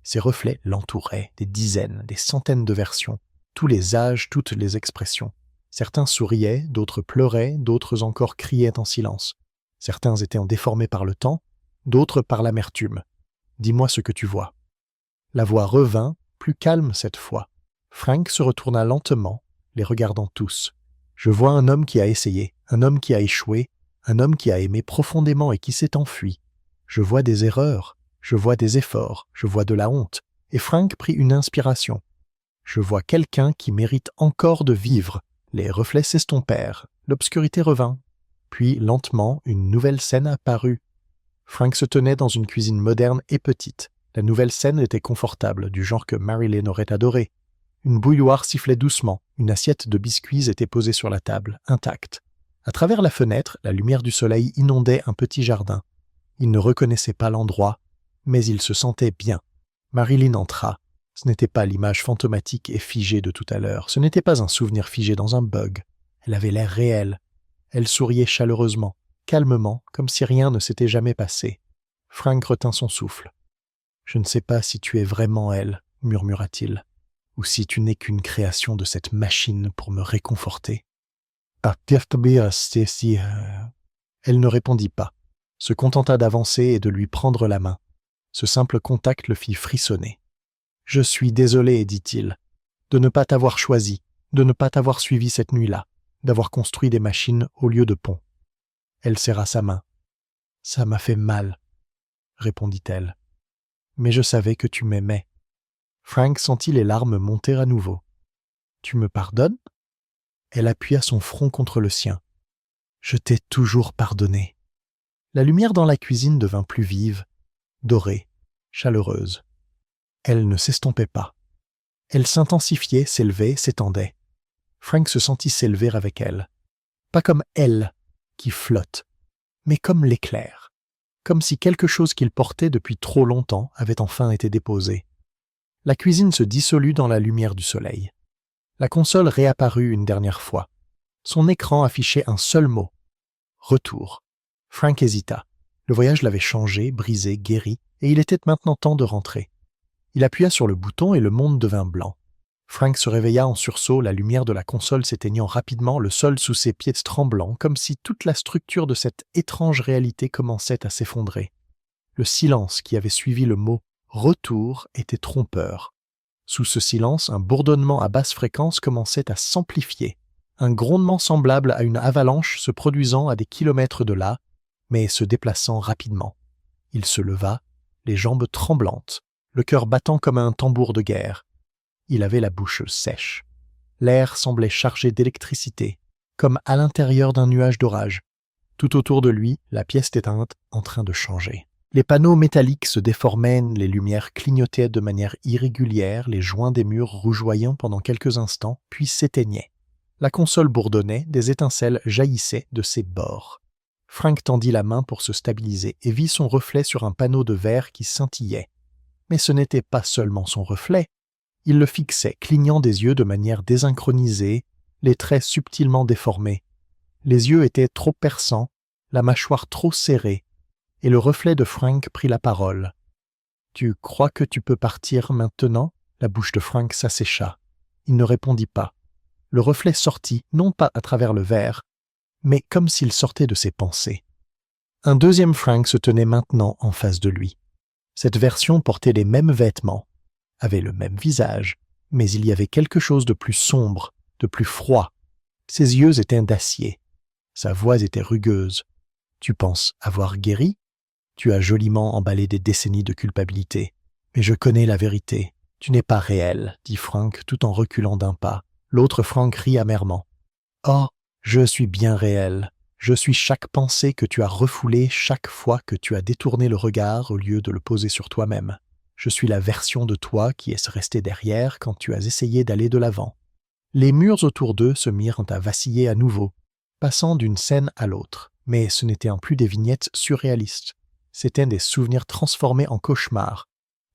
Ses reflets l'entouraient, des dizaines, des centaines de versions, tous les âges, toutes les expressions. Certains souriaient, d'autres pleuraient, d'autres encore criaient en silence. Certains étaient déformés par le temps, d'autres par l'amertume. « Dis-moi ce que tu vois. » La voix revint, plus calme cette fois. Frank se retourna lentement, les regardant tous. « Je vois un homme qui a essayé, un homme qui a échoué, un homme qui a aimé profondément et qui s'est enfui. Je vois des erreurs, je vois des efforts, je vois de la honte. » Et Frank prit une inspiration. « Je vois quelqu'un qui mérite encore de vivre. » Les reflets s'estompèrent, l'obscurité revint. Puis, lentement, une nouvelle scène apparut. Frank se tenait dans une cuisine moderne et petite. La nouvelle scène était confortable, du genre que Marilyn aurait adoré. Une bouilloire sifflait doucement, une assiette de biscuits était posée sur la table, intacte. À travers la fenêtre, la lumière du soleil inondait un petit jardin. Il ne reconnaissait pas l'endroit, mais il se sentait bien. Marilyn entra. Ce n'était pas l'image fantomatique et figée de tout à l'heure, ce n'était pas un souvenir figé dans un bug. Elle avait l'air réelle. Elle souriait chaleureusement, calmement, comme si rien ne s'était jamais passé. Frank retint son souffle. « Je ne sais pas si tu es vraiment elle, » murmura-t-il, « ou si tu n'es qu'une création de cette machine pour me réconforter. » Elle ne répondit pas, se contenta d'avancer et de lui prendre la main. Ce simple contact le fit frissonner. « Je suis désolé, dit-il, de ne pas t'avoir choisi, de ne pas t'avoir suivi cette nuit-là, d'avoir construit des machines au lieu de ponts. » Elle serra sa main. « Ça m'a fait mal, » répondit-elle. « Mais je savais que tu m'aimais. » Frank sentit les larmes monter à nouveau. « Tu me pardonnes ?» Elle appuya son front contre le sien. « Je t'ai toujours pardonné. » La lumière dans la cuisine devint plus vive, dorée, chaleureuse. Elle ne s'estompait pas. Elle s'intensifiait, s'élevait, s'étendait. Frank se sentit s'élever avec elle. Pas comme elle, qui flotte, mais comme l'éclair. Comme si quelque chose qu'il portait depuis trop longtemps avait enfin été déposé. La cuisine se dissolut dans la lumière du soleil. La console réapparut une dernière fois. Son écran affichait un seul mot. Retour. Frank hésita. Le voyage l'avait changé, brisé, guéri, et il était maintenant temps de rentrer. Il appuya sur le bouton et le monde devint blanc. Frank se réveilla en sursaut, la lumière de la console s'éteignant rapidement, le sol sous ses pieds tremblant, comme si toute la structure de cette étrange réalité commençait à s'effondrer. Le silence qui avait suivi le mot « retour » était trompeur. Sous ce silence, un bourdonnement à basse fréquence commençait à s'amplifier, un grondement semblable à une avalanche se produisant à des kilomètres de là, mais se déplaçant rapidement. Il se leva, les jambes tremblantes, le cœur battant comme un tambour de guerre. Il avait la bouche sèche. L'air semblait chargé d'électricité, comme à l'intérieur d'un nuage d'orage. Tout autour de lui, la pièce éteinte en train de changer. Les panneaux métalliques se déformaient, les lumières clignotaient de manière irrégulière, les joints des murs rougeoyant pendant quelques instants, puis s'éteignaient. La console bourdonnait, des étincelles jaillissaient de ses bords. Frank tendit la main pour se stabiliser et vit son reflet sur un panneau de verre qui scintillait. Mais ce n'était pas seulement son reflet. Il le fixait, clignant des yeux de manière désynchronisée, les traits subtilement déformés. Les yeux étaient trop perçants, la mâchoire trop serrée, et le reflet de Frank prit la parole. « Tu crois que tu peux partir maintenant ?» La bouche de Frank s'assécha. Il ne répondit pas. Le reflet sortit, non pas à travers le verre, mais comme s'il sortait de ses pensées. Un deuxième Frank se tenait maintenant en face de lui. Cette version portait les mêmes vêtements, avait le même visage, Mais il y avait quelque chose de plus sombre, de plus froid. Ses yeux étaient d'acier. Sa voix était rugueuse. « Tu penses avoir guéri ? Tu as joliment emballé des décennies de culpabilité. Mais je connais la vérité. Tu n'es pas réel, dit Frank tout en reculant d'un pas. L'autre Frank rit amèrement. Oh, je suis bien réel. Je suis chaque pensée que tu as refoulée chaque fois que tu as détourné le regard au lieu de le poser sur toi-même. Je suis la version de toi qui est restée derrière quand tu as essayé d'aller de l'avant. » Les murs autour d'eux se mirent à vaciller à nouveau, passant d'une scène à l'autre. Mais ce n'étaient plus des vignettes surréalistes. C'étaient des souvenirs transformés en cauchemars.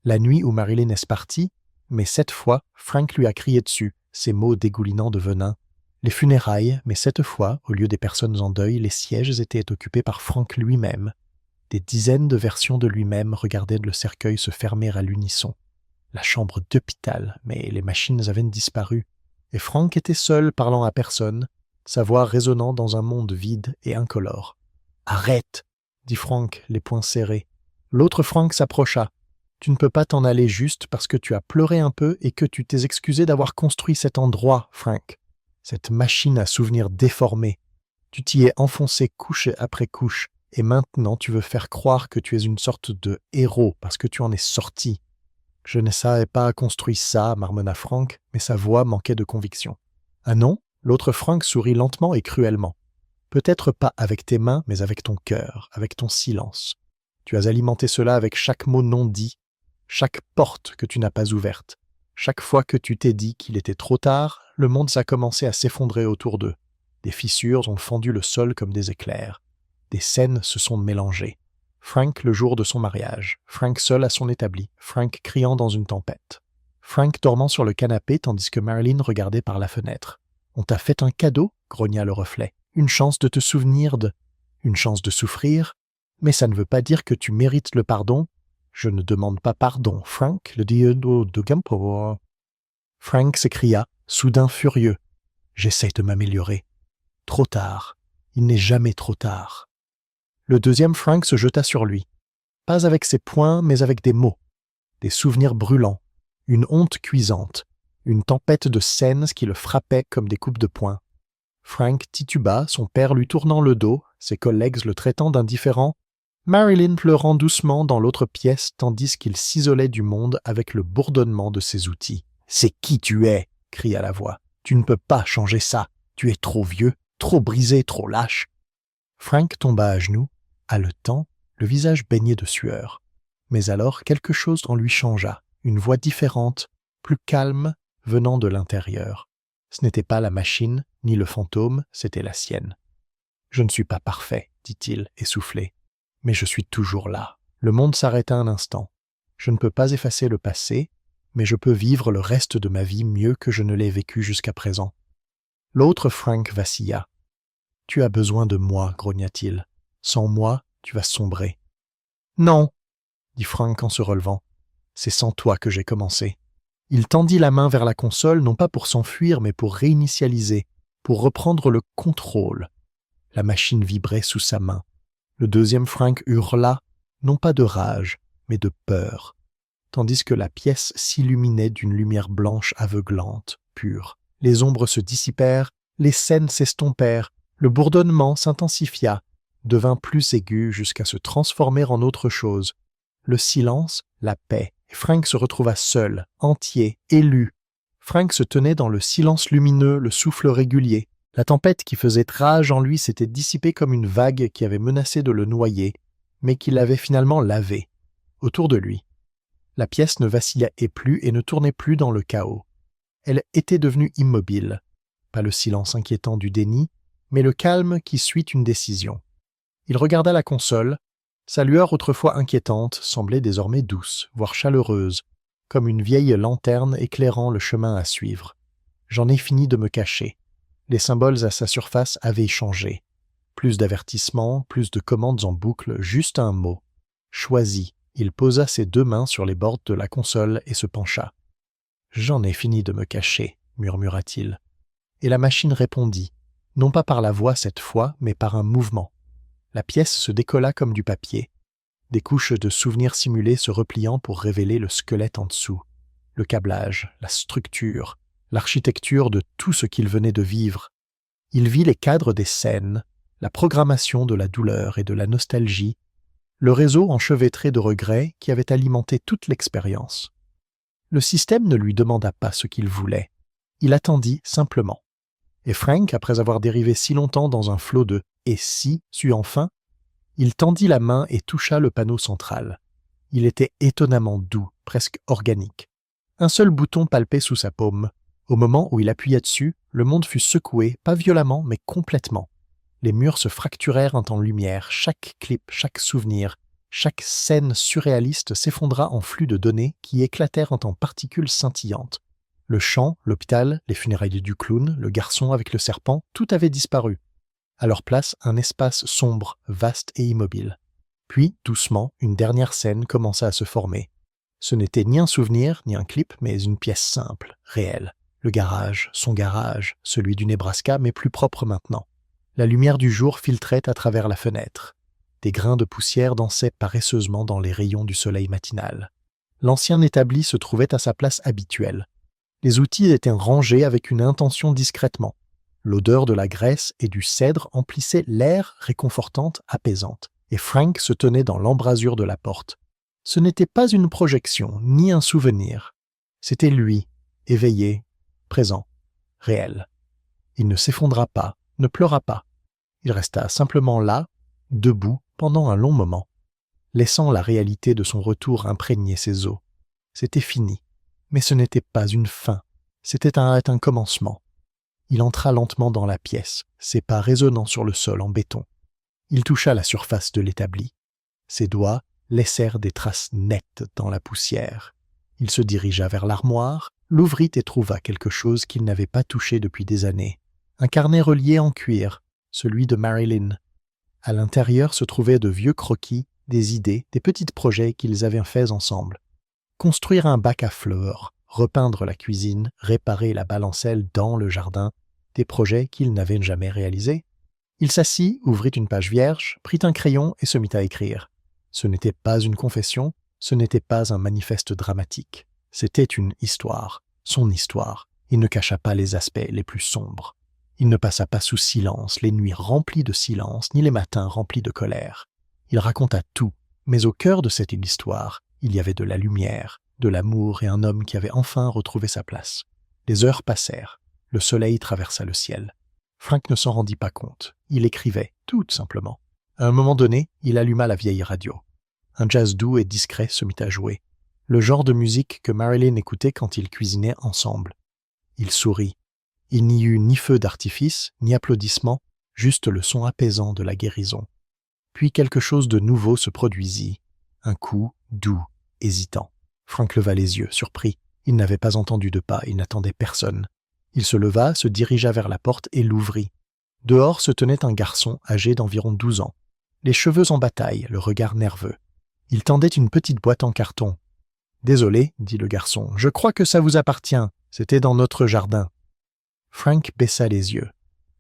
La nuit où Marilyn est partie, mais cette fois, Frank lui a crié dessus, ses mots dégoulinant de venin. Les funérailles, mais cette fois, au lieu des personnes en deuil, les sièges étaient occupés par Frank lui-même. Des dizaines de versions de lui-même regardaient le cercueil se fermer à l'unisson. La chambre d'hôpital, mais les machines avaient disparu. Et Frank était seul, parlant à personne, sa voix résonnant dans un monde vide et incolore. « Arrête !» dit Frank, les poings serrés. L'autre Frank s'approcha. « Tu ne peux pas t'en aller juste parce que tu as pleuré un peu et que tu t'es excusé d'avoir construit cet endroit, Frank. Cette machine à souvenirs déformés. Tu t'y es enfoncé couche après couche et maintenant tu veux faire croire que tu es une sorte de héros parce que tu en es sorti. » « Je ne savais pas construire ça, marmonna Frank, mais sa voix manquait de conviction. « Ah non ?» L'autre Frank sourit lentement et cruellement. « Peut-être pas avec tes mains, mais avec ton cœur, avec ton silence. Tu as alimenté cela avec chaque mot non dit, chaque porte que tu n'as pas ouverte. Chaque fois que tu t'es dit qu'il était trop tard, le monde a commencé à s'effondrer autour d'eux. Des fissures ont fendu le sol comme des éclairs. Des scènes se sont mélangées. Frank le jour de son mariage, Frank seul à son établi, Frank criant dans une tempête. Frank dormant sur le canapé tandis que Marilyn regardait par la fenêtre. « On t'a fait un cadeau ?» grogna le reflet. « Une chance de te souvenir de... Une chance de souffrir ? Mais ça ne veut pas dire que tu mérites le pardon. Je ne demande pas pardon, Frank, le dieu de Gampo. » Frank s'écria, soudain furieux. « J'essaie de m'améliorer. Trop tard. Il n'est jamais trop tard. » Le deuxième Frank se jeta sur lui. Pas avec ses poings, mais avec des mots. Des souvenirs brûlants. Une honte cuisante. Une tempête de scènes qui le frappaient comme des coupes de poing. Frank tituba, son père lui tournant le dos, ses collègues le traitant d'indifférent, Marilyn pleurant doucement dans l'autre pièce tandis qu'il s'isolait du monde avec le bourdonnement de ses outils. « C'est qui tu es ?» cria la voix. « Tu ne peux pas changer ça. Tu es trop vieux, trop brisé, trop lâche. » Frank tomba à genoux, haletant, le visage baigné de sueur. Mais alors quelque chose en lui changea, une voix différente, plus calme, venant de l'intérieur. Ce n'était pas la machine, ni le fantôme, c'était la sienne. « Je ne suis pas parfait, dit-il, essoufflé. Mais je suis toujours là. » Le monde s'arrêta un instant. Je ne peux pas effacer le passé, mais je peux vivre le reste de ma vie mieux que je ne l'ai vécu jusqu'à présent. L'autre Frank vacilla. « Tu as besoin de moi, grogna-t-il. Sans moi, tu vas sombrer. »« Non, dit Frank en se relevant. C'est sans toi que j'ai commencé. » Il tendit la main vers la console, non pas pour s'enfuir, mais pour réinitialiser, pour reprendre le contrôle. La machine vibrait sous sa main. Le deuxième Frank hurla, non pas de rage, mais de peur, tandis que la pièce s'illuminait d'une lumière blanche aveuglante, pure. Les ombres se dissipèrent, les scènes s'estompèrent, le bourdonnement s'intensifia, devint plus aigu jusqu'à se transformer en autre chose. Le silence, la paix. Et Frank se retrouva seul, entier, élu. Frank se tenait dans le silence lumineux, le souffle régulier. La tempête qui faisait rage en lui s'était dissipée comme une vague qui avait menacé de le noyer, mais qui l'avait finalement lavé. Autour de lui, la pièce ne vacillait plus et ne tournait plus dans le chaos. Elle était devenue immobile. Pas le silence inquiétant du déni, mais le calme qui suit une décision. Il regarda la console. Sa lueur autrefois inquiétante semblait désormais douce, voire chaleureuse, comme une vieille lanterne éclairant le chemin à suivre. J'en ai fini de me cacher. Les symboles à sa surface avaient changé. Plus d'avertissements, plus de commandes en boucle, juste un mot. Choisi. Il posa ses deux mains sur les bords de la console et se pencha. « J'en ai fini de me cacher, » murmura-t-il. Et la machine répondit, non pas par la voix cette fois, mais par un mouvement. La pièce se décolla comme du papier, des couches de souvenirs simulés se repliant pour révéler le squelette en dessous. le câblage, la structure, l'architecture de tout ce qu'il venait de vivre. Il vit les cadres des scènes, la programmation de la douleur et de la nostalgie, le réseau enchevêtré de regrets qui avait alimenté toute l'expérience. Le système ne lui demanda pas ce qu'il voulait. Il attendit simplement. Et Frank, après avoir dérivé si longtemps dans un flot de « et si » sut enfin, il tendit la main et toucha le panneau central. Il était étonnamment doux, presque organique. Un seul bouton palpait sous sa paume. Au moment où il appuyait dessus, le monde fut secoué, pas violemment, mais complètement. Les murs se fracturèrent en lumière, chaque clip, chaque souvenir, chaque scène surréaliste s'effondra en flux de données qui éclatèrent en particules scintillantes. Le champ, l'hôpital, les funérailles du clown, le garçon avec le serpent, tout avait disparu. À leur place, un espace sombre, vaste et immobile. Puis, doucement, une dernière scène commença à se former. Ce n'était ni un souvenir, ni un clip, mais une pièce simple, réelle. Le garage, son garage, celui du Nebraska, mais plus propre maintenant. La lumière du jour filtrait à travers la fenêtre. Des grains de poussière dansaient paresseusement dans les rayons du soleil matinal. L'ancien établi se trouvait à sa place habituelle. Les outils étaient rangés avec une intention discrètement. L'odeur de la graisse et du cèdre emplissait l'air réconfortante, apaisante, et Frank se tenait dans l'embrasure de la porte. Ce n'était pas une projection, ni un souvenir. C'était lui, éveillé, présent, réel. Il ne s'effondra pas, ne pleura pas. Il resta simplement là, debout, pendant un long moment, laissant la réalité de son retour imprégner ses os. C'était fini, mais ce n'était pas une fin, c'était un commencement. Il entra lentement dans la pièce, ses pas résonnant sur le sol en béton. Il toucha la surface de l'établi. Ses doigts laissèrent des traces nettes dans la poussière. Il se dirigea vers l'armoire, l'ouvrit et trouva quelque chose qu'il n'avait pas touché depuis des années. Un carnet relié en cuir, celui de Marilyn. À l'intérieur se trouvaient de vieux croquis, des idées, des petits projets qu'ils avaient faits ensemble. Construire un bac à fleurs, repeindre la cuisine, réparer la balancelle dans le jardin, des projets qu'il n'avait jamais réalisés. Il s'assit, ouvrit une page vierge, prit un crayon et se mit à écrire. Ce n'était pas une confession, ce n'était pas un manifeste dramatique. C'était une histoire, son histoire. Il ne cacha pas les aspects les plus sombres. Il ne passa pas sous silence les nuits remplies de silence, ni les matins remplis de colère. Il raconta tout, mais au cœur de cette histoire, il y avait de la lumière, de l'amour et un homme qui avait enfin retrouvé sa place. Les heures passèrent, le soleil traversa le ciel. Frank ne s'en rendit pas compte, il écrivait, tout simplement. À un moment donné, il alluma la vieille radio. Un jazz doux et discret se mit à jouer, le genre de musique que Marilyn écoutait quand ils cuisinaient ensemble. Il sourit. Il n'y eut ni feu d'artifice, ni applaudissements, juste le son apaisant de la guérison. Puis quelque chose de nouveau se produisit, un coup doux, hésitant. Frank leva les yeux, surpris. Il n'avait pas entendu de pas, il n'attendait personne. Il se leva, se dirigea vers la porte et l'ouvrit. Dehors se tenait un garçon âgé d'environ 12 ans, les cheveux en bataille, le regard nerveux. Il tendait une petite boîte en carton. « Désolé, dit le garçon, je crois que ça vous appartient, c'était dans notre jardin. » Frank baissa les yeux.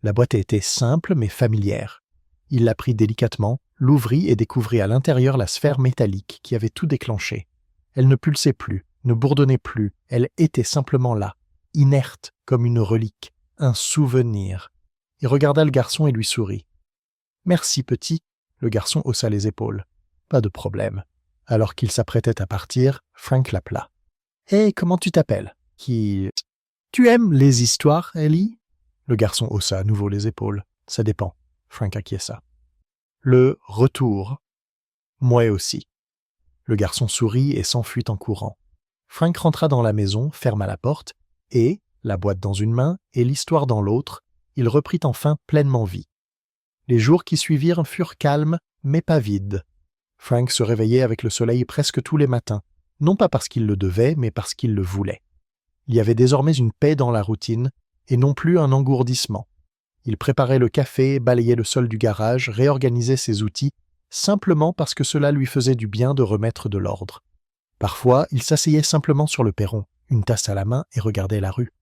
La boîte était simple mais familière. Il la prit délicatement, l'ouvrit et découvrit à l'intérieur la sphère métallique qui avait tout déclenché. Elle ne pulsait plus, ne bourdonnait plus, elle était simplement là, inerte comme une relique, un souvenir. Il regarda le garçon et lui sourit. « Merci, petit. » Le garçon haussa les épaules. « Pas de problème. » Alors qu'il s'apprêtait à partir, Frank l'appela. « Hé, comment tu t'appelles ? » Qui... « Tu aimes les histoires, Ellie ?» Le garçon haussa à nouveau les épaules. « Ça dépend. » Frank acquiesça. « Le retour. »« Moi aussi. » Le garçon sourit et s'enfuit en courant. Frank rentra dans la maison, ferma la porte, et, la boîte dans une main et l'histoire dans l'autre, il reprit enfin pleinement vie. Les jours qui suivirent furent calmes, mais pas vides. Frank se réveillait avec le soleil presque tous les matins, non pas parce qu'il le devait, mais parce qu'il le voulait. Il y avait désormais une paix dans la routine, et non plus un engourdissement. Il préparait le café, balayait le sol du garage, réorganisait ses outils, simplement parce que cela lui faisait du bien de remettre de l'ordre. Parfois, il s'asseyait simplement sur le perron, une tasse à la main, et regardait la rue.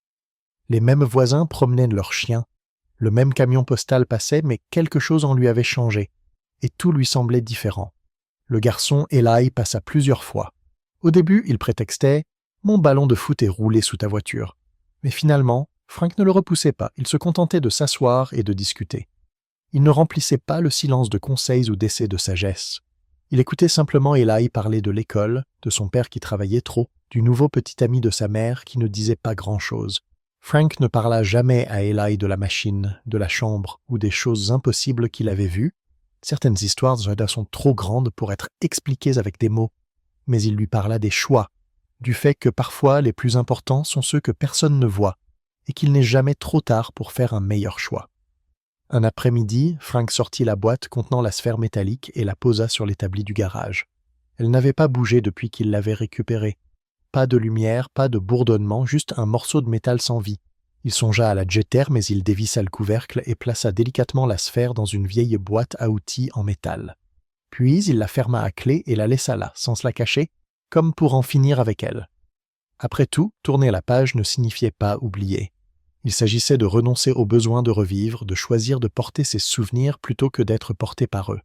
Les mêmes voisins promenaient leurs chiens. Le même camion postal passait, mais quelque chose en lui avait changé, et tout lui semblait différent. Le garçon Eli passa plusieurs fois. Au début, il prétextait Mon ballon de foot est roulé sous ta voiture. » Mais finalement, Frank ne le repoussait pas, il se contentait de s'asseoir et de discuter. Il ne remplissait pas le silence de conseils ou d'essais de sagesse. Il écoutait simplement Eli parler de l'école, de son père qui travaillait trop, du nouveau petit ami de sa mère qui ne disait pas grand-chose. Frank ne parla jamais à Eli de la machine, de la chambre ou des choses impossibles qu'il avait vues. Certaines histoires sont trop grandes pour être expliquées avec des mots, mais il lui parla des choix, du fait que parfois les plus importants sont ceux que personne ne voit, et qu'il n'est jamais trop tard pour faire un meilleur choix. Un après-midi, Frank sortit la boîte contenant la sphère métallique et la posa sur l'établi du garage. Elle n'avait pas bougé depuis qu'il l'avait récupérée. Pas de lumière, pas de bourdonnement, juste un morceau de métal sans vie. Il songea à la jeter, mais il dévissa le couvercle et plaça délicatement la sphère dans une vieille boîte à outils en métal. Puis il la ferma à clé et la laissa là, sans se la cacher, comme pour en finir avec elle. Après tout, tourner la page ne signifiait pas oublier. Il s'agissait de renoncer au besoin de revivre, de choisir de porter ses souvenirs plutôt que d'être porté par eux.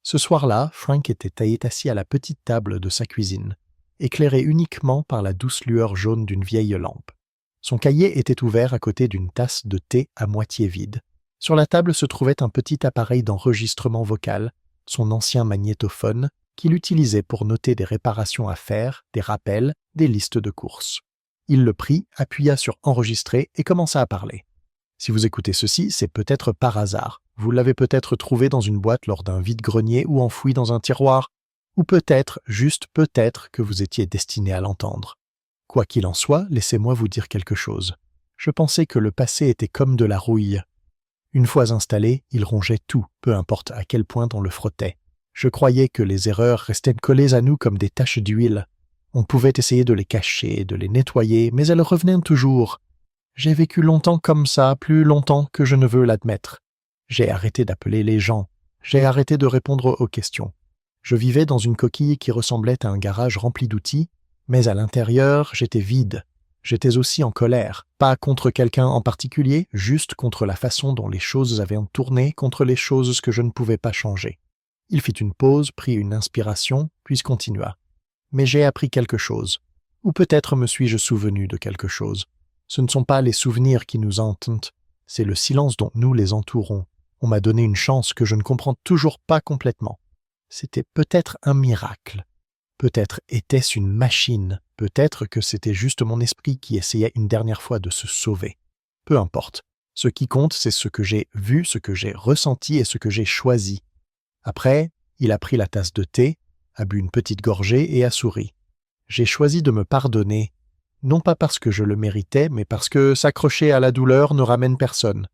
Ce soir-là, Frank était assis à la petite table de sa cuisine, éclairé uniquement par la douce lueur jaune d'une vieille lampe. Son cahier était ouvert à côté d'une tasse de thé à moitié vide. Sur la table se trouvait un petit appareil d'enregistrement vocal, son ancien magnétophone, qu'il utilisait pour noter des réparations à faire, des rappels, des listes de courses. Il le prit, appuya sur « Enregistrer » et commença à parler. Si vous écoutez ceci, c'est peut-être par hasard. Vous l'avez peut-être trouvé dans une boîte lors d'un vide-grenier ou enfoui dans un tiroir, ou peut-être, juste peut-être, que vous étiez destiné à l'entendre. Quoi qu'il en soit, laissez-moi vous dire quelque chose. Je pensais que le passé était comme de la rouille. Une fois installé, il rongeait tout, peu importe à quel point on le frottait. Je croyais que les erreurs restaient collées à nous comme des taches d'huile. On pouvait essayer de les cacher, de les nettoyer, mais elles revenaient toujours. J'ai vécu longtemps comme ça, plus longtemps que je ne veux l'admettre. J'ai arrêté d'appeler les gens. J'ai arrêté de répondre aux questions. Je vivais dans une coquille qui ressemblait à un garage rempli d'outils, mais à l'intérieur, j'étais vide. J'étais aussi en colère, pas contre quelqu'un en particulier, juste contre la façon dont les choses avaient tourné, contre les choses que je ne pouvais pas changer. Il fit une pause, prit une inspiration, puis continua. Mais j'ai appris quelque chose. Ou peut-être me suis-je souvenu de quelque chose. Ce ne sont pas les souvenirs qui nous hantent, c'est le silence dont nous les entourons. On m'a donné une chance que je ne comprends toujours pas complètement. C'était peut-être un miracle. Peut-être était-ce une machine. Peut-être que c'était juste mon esprit qui essayait une dernière fois de se sauver. Peu importe. Ce qui compte, c'est ce que j'ai vu, ce que j'ai ressenti et ce que j'ai choisi. Après, il a pris la tasse de thé, a bu une petite gorgée et a souri. J'ai choisi de me pardonner, non pas parce que je le méritais, mais parce que s'accrocher à la douleur ne ramène personne.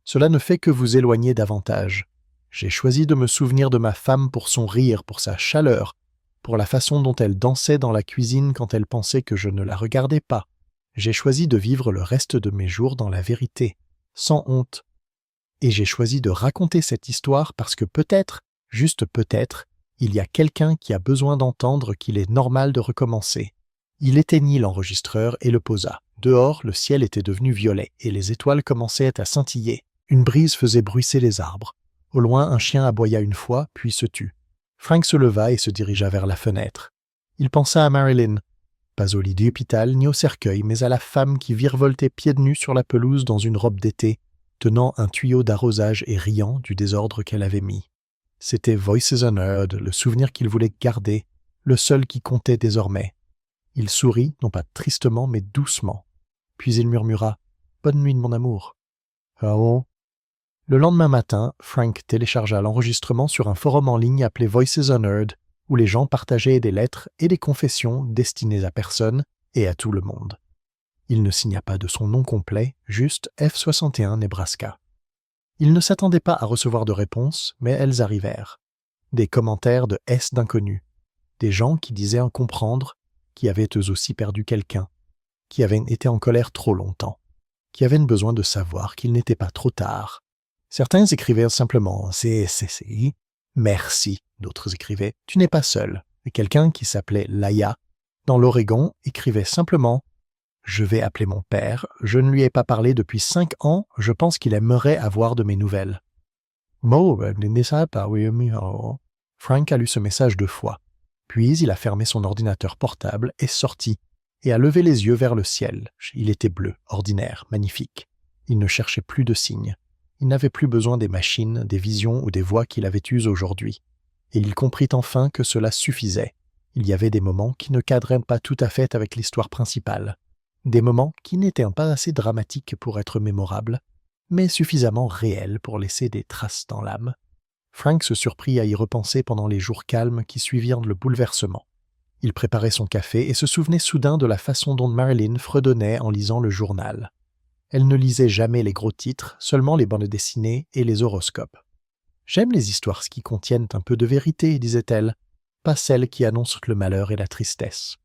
Cela ne fait que vous éloigner davantage. J'ai choisi de me souvenir de ma femme pour son rire, pour sa chaleur, pour la façon dont elle dansait dans la cuisine quand elle pensait que je ne la regardais pas. J'ai choisi de vivre le reste de mes jours dans la vérité, sans honte. Et j'ai choisi de raconter cette histoire parce que peut-être, juste peut-être, il y a quelqu'un qui a besoin d'entendre qu'il est normal de recommencer. Il éteignit l'enregistreur et le posa. Dehors, le ciel était devenu violet et les étoiles commençaient à scintiller. Une brise faisait bruisser les arbres. Au loin, un chien aboya une fois, puis se tut. Frank se leva et se dirigea vers la fenêtre. Il pensa à Marilyn, pas au lit d'hôpital ni au cercueil, mais à la femme qui virevoltait pieds nus sur la pelouse dans une robe d'été, tenant un tuyau d'arrosage et riant du désordre qu'elle avait mis. C'était Voices Unheard, le souvenir qu'il voulait garder, le seul qui comptait désormais. Il sourit, non pas tristement, mais doucement. Puis il murmura « Bonne nuit, mon amour. » Ah bon? Le lendemain matin, Frank téléchargea l'enregistrement sur un forum en ligne appelé Voices Unheard, où les gens partageaient des lettres et des confessions destinées à personne et à tout le monde. Il ne signa pas de son nom complet, juste F61 Nebraska. Il ne s'attendait pas à recevoir de réponses, mais elles arrivèrent. Des commentaires de S d'inconnus. Des gens qui disaient en comprendre, qui avaient eux aussi perdu quelqu'un, qui avaient été en colère trop longtemps, qui avaient besoin de savoir qu'il n'était pas trop tard. Certains écrivaient simplement « c'est, merci ». D'autres écrivaient « tu n'es pas seul ». Et quelqu'un qui s'appelait Laia, dans l'Oregon, écrivait simplement « je vais appeler mon père, je ne lui ai pas parlé depuis 5 ans, je pense qu'il aimerait avoir de mes nouvelles ». Frank a lu ce message 2 fois. Puis il a fermé son ordinateur portable et sorti, et a levé les yeux vers le ciel. Il était bleu, ordinaire, magnifique. Il ne cherchait plus de signes. Il n'avait plus besoin des machines, des visions ou des voix qu'il avait eues aujourd'hui. Et il comprit enfin que cela suffisait. Il y avait des moments qui ne cadraient pas tout à fait avec l'histoire principale. Des moments qui n'étaient pas assez dramatiques pour être mémorables, mais suffisamment réels pour laisser des traces dans l'âme. Frank se surprit à y repenser pendant les jours calmes qui suivirent le bouleversement. Il préparait son café et se souvenait soudain de la façon dont Marilyn fredonnait en lisant le journal. Elle ne lisait jamais les gros titres, seulement les bandes dessinées et les horoscopes. « J'aime les histoires qui contiennent un peu de vérité, disait-elle, pas celles qui annoncent le malheur et la tristesse. »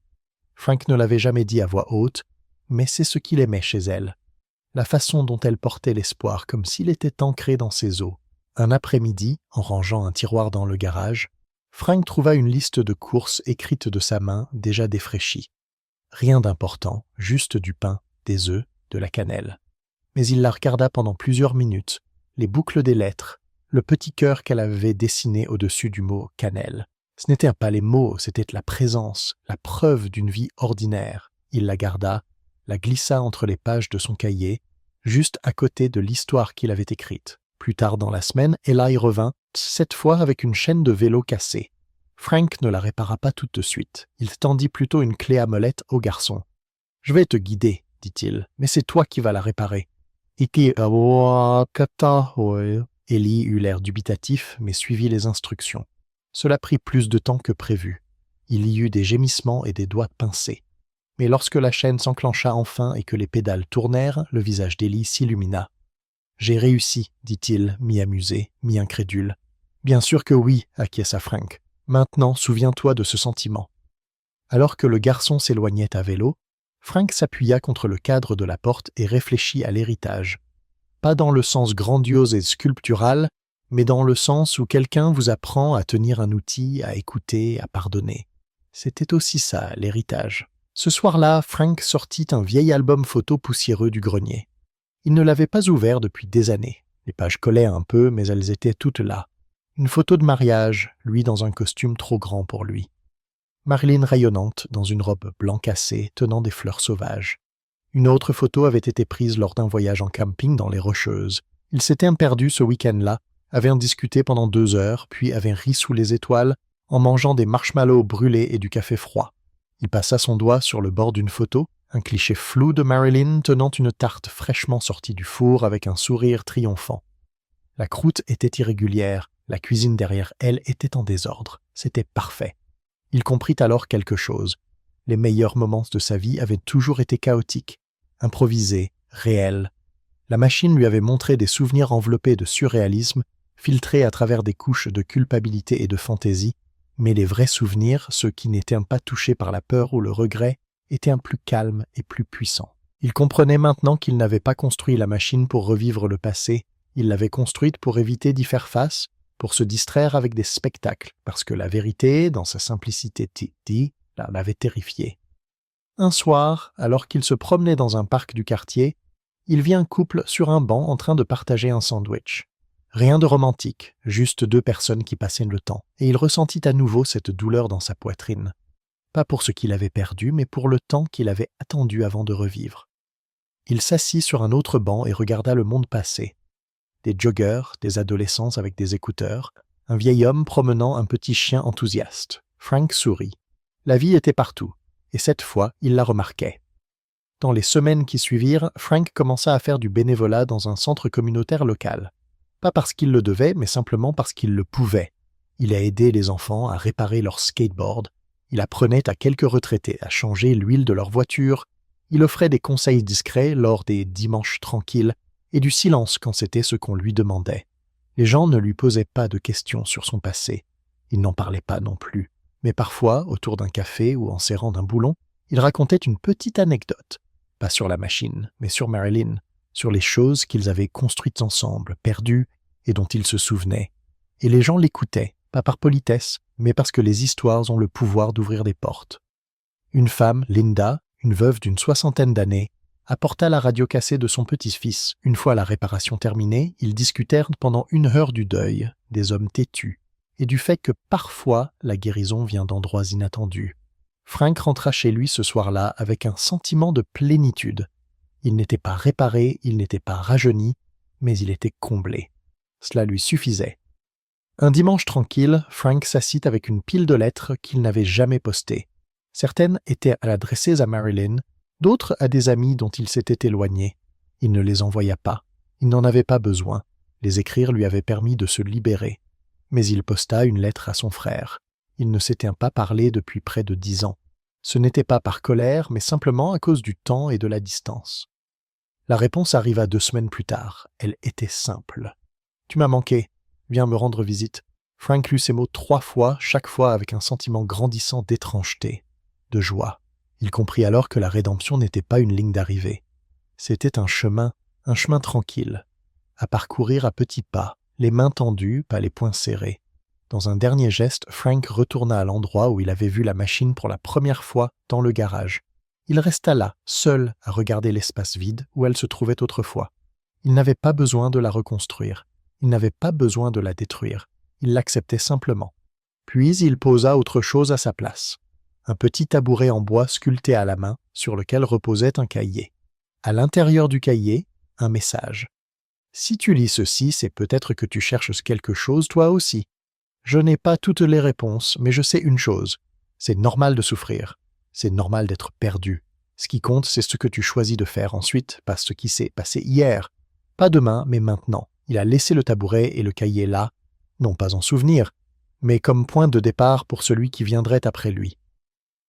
Frank ne l'avait jamais dit à voix haute, mais c'est ce qu'il aimait chez elle. La façon dont elle portait l'espoir comme s'il était ancré dans ses os. Un après-midi, en rangeant un tiroir dans le garage, Frank trouva une liste de courses écrite de sa main, déjà défraîchie. Rien d'important, juste du pain, des œufs, de la cannelle. Mais il la regarda pendant plusieurs minutes, les boucles des lettres, le petit cœur qu'elle avait dessiné au-dessus du mot « cannelle ». Ce n'étaient pas les mots, c'était la présence, la preuve d'une vie ordinaire. Il la garda, la glissa entre les pages de son cahier, juste à côté de l'histoire qu'il avait écrite. Plus tard dans la semaine, Eli revint, cette fois avec une chaîne de vélo cassée. Frank ne la répara pas tout de suite. Il tendit plutôt une clé à molette au garçon. « Je vais te guider, » dit-il, « mais c'est toi qui vas la réparer. » Eli eut l'air dubitatif, mais suivit les instructions. Cela prit plus de temps que prévu. Il y eut des gémissements et des doigts pincés. Mais lorsque la chaîne s'enclencha enfin et que les pédales tournèrent, le visage d'Eli s'illumina. « J'ai réussi, » dit-il, mi-amusé, mi-incrédule. « Bien sûr que oui, » acquiesça Frank. « Maintenant, souviens-toi de ce sentiment. » Alors que le garçon s'éloignait à vélo, Frank s'appuya contre le cadre de la porte et réfléchit à l'héritage. Pas dans le sens grandiose et sculptural, mais dans le sens où quelqu'un vous apprend à tenir un outil, à écouter, à pardonner. C'était aussi ça, l'héritage. Ce soir-là, Frank sortit un vieil album photo poussiéreux du grenier. Il ne l'avait pas ouvert depuis des années. Les pages collaient un peu, mais elles étaient toutes là. Une photo de mariage, lui dans un costume trop grand pour lui. Marilyn rayonnante, dans une robe blanc cassée, tenant des fleurs sauvages. Une autre photo avait été prise lors d'un voyage en camping dans les Rocheuses. Ils s'étaient perdus ce week-end-là, avaient discuté pendant 2 heures, puis avaient ri sous les étoiles en mangeant des marshmallows brûlés et du café froid. Il passa son doigt sur le bord d'une photo, un cliché flou de Marilyn tenant une tarte fraîchement sortie du four avec un sourire triomphant. La croûte était irrégulière, la cuisine derrière elle était en désordre. C'était parfait. Il comprit alors quelque chose. Les meilleurs moments de sa vie avaient toujours été chaotiques, improvisés, réels. La machine lui avait montré des souvenirs enveloppés de surréalisme, filtrés à travers des couches de culpabilité et de fantaisie, mais les vrais souvenirs, ceux qui n'étaient pas touchés par la peur ou le regret, étaient plus calmes et plus puissants. Il comprenait maintenant qu'il n'avait pas construit la machine pour revivre le passé, il l'avait construite pour éviter d'y faire face, pour se distraire avec des spectacles, parce que la vérité, dans sa simplicité l'avait terrifié. Un soir, alors qu'il se promenait dans un parc du quartier, il vit un couple sur un banc en train de partager un sandwich. Rien de romantique, juste 2 personnes qui passaient le temps, et il ressentit à nouveau cette douleur dans sa poitrine. Pas pour ce qu'il avait perdu, mais pour le temps qu'il avait attendu avant de revivre. Il s'assit sur un autre banc et regarda le monde passer. Des joggeurs, des adolescents avec des écouteurs, un vieil homme promenant un petit chien enthousiaste. Frank sourit. La vie était partout, et cette fois, il la remarquait. Dans les semaines qui suivirent, Frank commença à faire du bénévolat dans un centre communautaire local. Pas parce qu'il le devait, mais simplement parce qu'il le pouvait. Il a aidé les enfants à réparer leur skateboard. Il apprenait à quelques retraités à changer l'huile de leur voiture. Il offrait des conseils discrets lors des dimanches tranquilles et du silence quand c'était ce qu'on lui demandait. Les gens ne lui posaient pas de questions sur son passé. Il n'en parlait pas non plus. Mais parfois, autour d'un café ou en serrant d'un boulon, il racontait une petite anecdote. Pas sur la machine, mais sur Marilyn, sur les choses qu'ils avaient construites ensemble, perdues, et dont ils se souvenaient. Et les gens l'écoutaient, pas par politesse, mais parce que les histoires ont le pouvoir d'ouvrir des portes. Une femme, Linda, une veuve d'une 60aine d'années, apporta la radio cassée de son petit-fils. Une fois la réparation terminée, ils discutèrent pendant 1 heure du deuil, des hommes têtus, et du fait que parfois la guérison vient d'endroits inattendus. Frank rentra chez lui ce soir-là avec un sentiment de plénitude. Il n'était pas réparé, il n'était pas rajeuni, mais il était comblé. Cela lui suffisait. Un dimanche tranquille, Frank s'assit avec une pile de lettres qu'il n'avait jamais postées. Certaines étaient adressées à Marilyn, d'autres à des amis dont il s'était éloigné. Il ne les envoya pas. Il n'en avait pas besoin. Les écrire lui avait permis de se libérer. Mais il posta une lettre à son frère. Ils ne s'étaient pas parlé depuis près de 10 ans. Ce n'était pas par colère, mais simplement à cause du temps et de la distance. La réponse arriva 2 semaines plus tard. Elle était simple. « Tu m'as manqué. Viens me rendre visite. » Frank lut ces mots 3 fois, chaque fois avec un sentiment grandissant d'étrangeté, de joie. Il comprit alors que la rédemption n'était pas une ligne d'arrivée. C'était un chemin tranquille, à parcourir à petits pas, les mains tendues, pas les poings serrés. Dans un dernier geste, Frank retourna à l'endroit où il avait vu la machine pour la première fois dans le garage. Il resta là, seul, à regarder l'espace vide où elle se trouvait autrefois. Il n'avait pas besoin de la reconstruire. Il n'avait pas besoin de la détruire. Il l'acceptait simplement. Puis il posa autre chose à sa place. Un petit tabouret en bois sculpté à la main sur lequel reposait un cahier. À l'intérieur du cahier, un message. « Si tu lis ceci, c'est peut-être que tu cherches quelque chose toi aussi. Je n'ai pas toutes les réponses, mais je sais une chose. C'est normal de souffrir. C'est normal d'être perdu. Ce qui compte, c'est ce que tu choisis de faire ensuite, pas ce qui s'est passé hier. Pas demain, mais maintenant. » Il a laissé le tabouret et le cahier là, non pas en souvenir, mais comme point de départ pour celui qui viendrait après lui.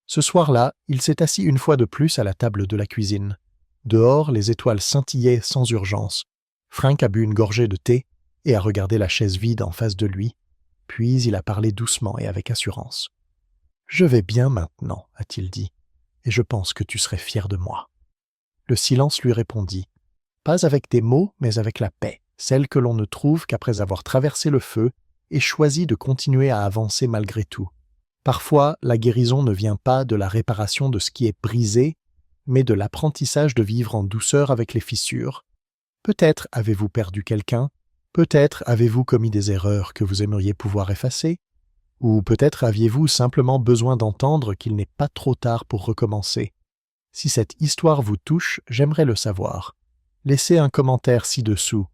Ce soir-là, il s'est assis une fois de plus à la table de la cuisine. Dehors, les étoiles scintillaient sans urgence. Frank a bu une gorgée de thé et a regardé la chaise vide en face de lui. Puis il a parlé doucement et avec assurance. « Je vais bien maintenant, a-t-il dit, et je pense que tu serais fier de moi. » Le silence lui répondit, pas avec des mots, mais avec la paix, celle que l'on ne trouve qu'après avoir traversé le feu et choisi de continuer à avancer malgré tout. Parfois, la guérison ne vient pas de la réparation de ce qui est brisé, mais de l'apprentissage de vivre en douceur avec les fissures. Peut-être avez-vous perdu quelqu'un, peut-être avez-vous commis des erreurs que vous aimeriez pouvoir effacer, ou peut-être aviez-vous simplement besoin d'entendre qu'il n'est pas trop tard pour recommencer. Si cette histoire vous touche, j'aimerais le savoir. Laissez un commentaire ci-dessous.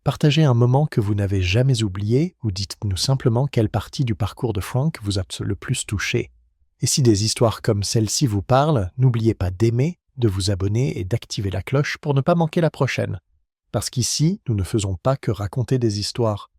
Partagez un moment que vous n'avez jamais oublié ou dites-nous simplement quelle partie du parcours de Frank vous a le plus touché. Et si des histoires comme celle-ci vous parlent, n'oubliez pas d'aimer, de vous abonner et d'activer la cloche pour ne pas manquer la prochaine. Parce qu'ici, nous ne faisons pas que raconter des histoires.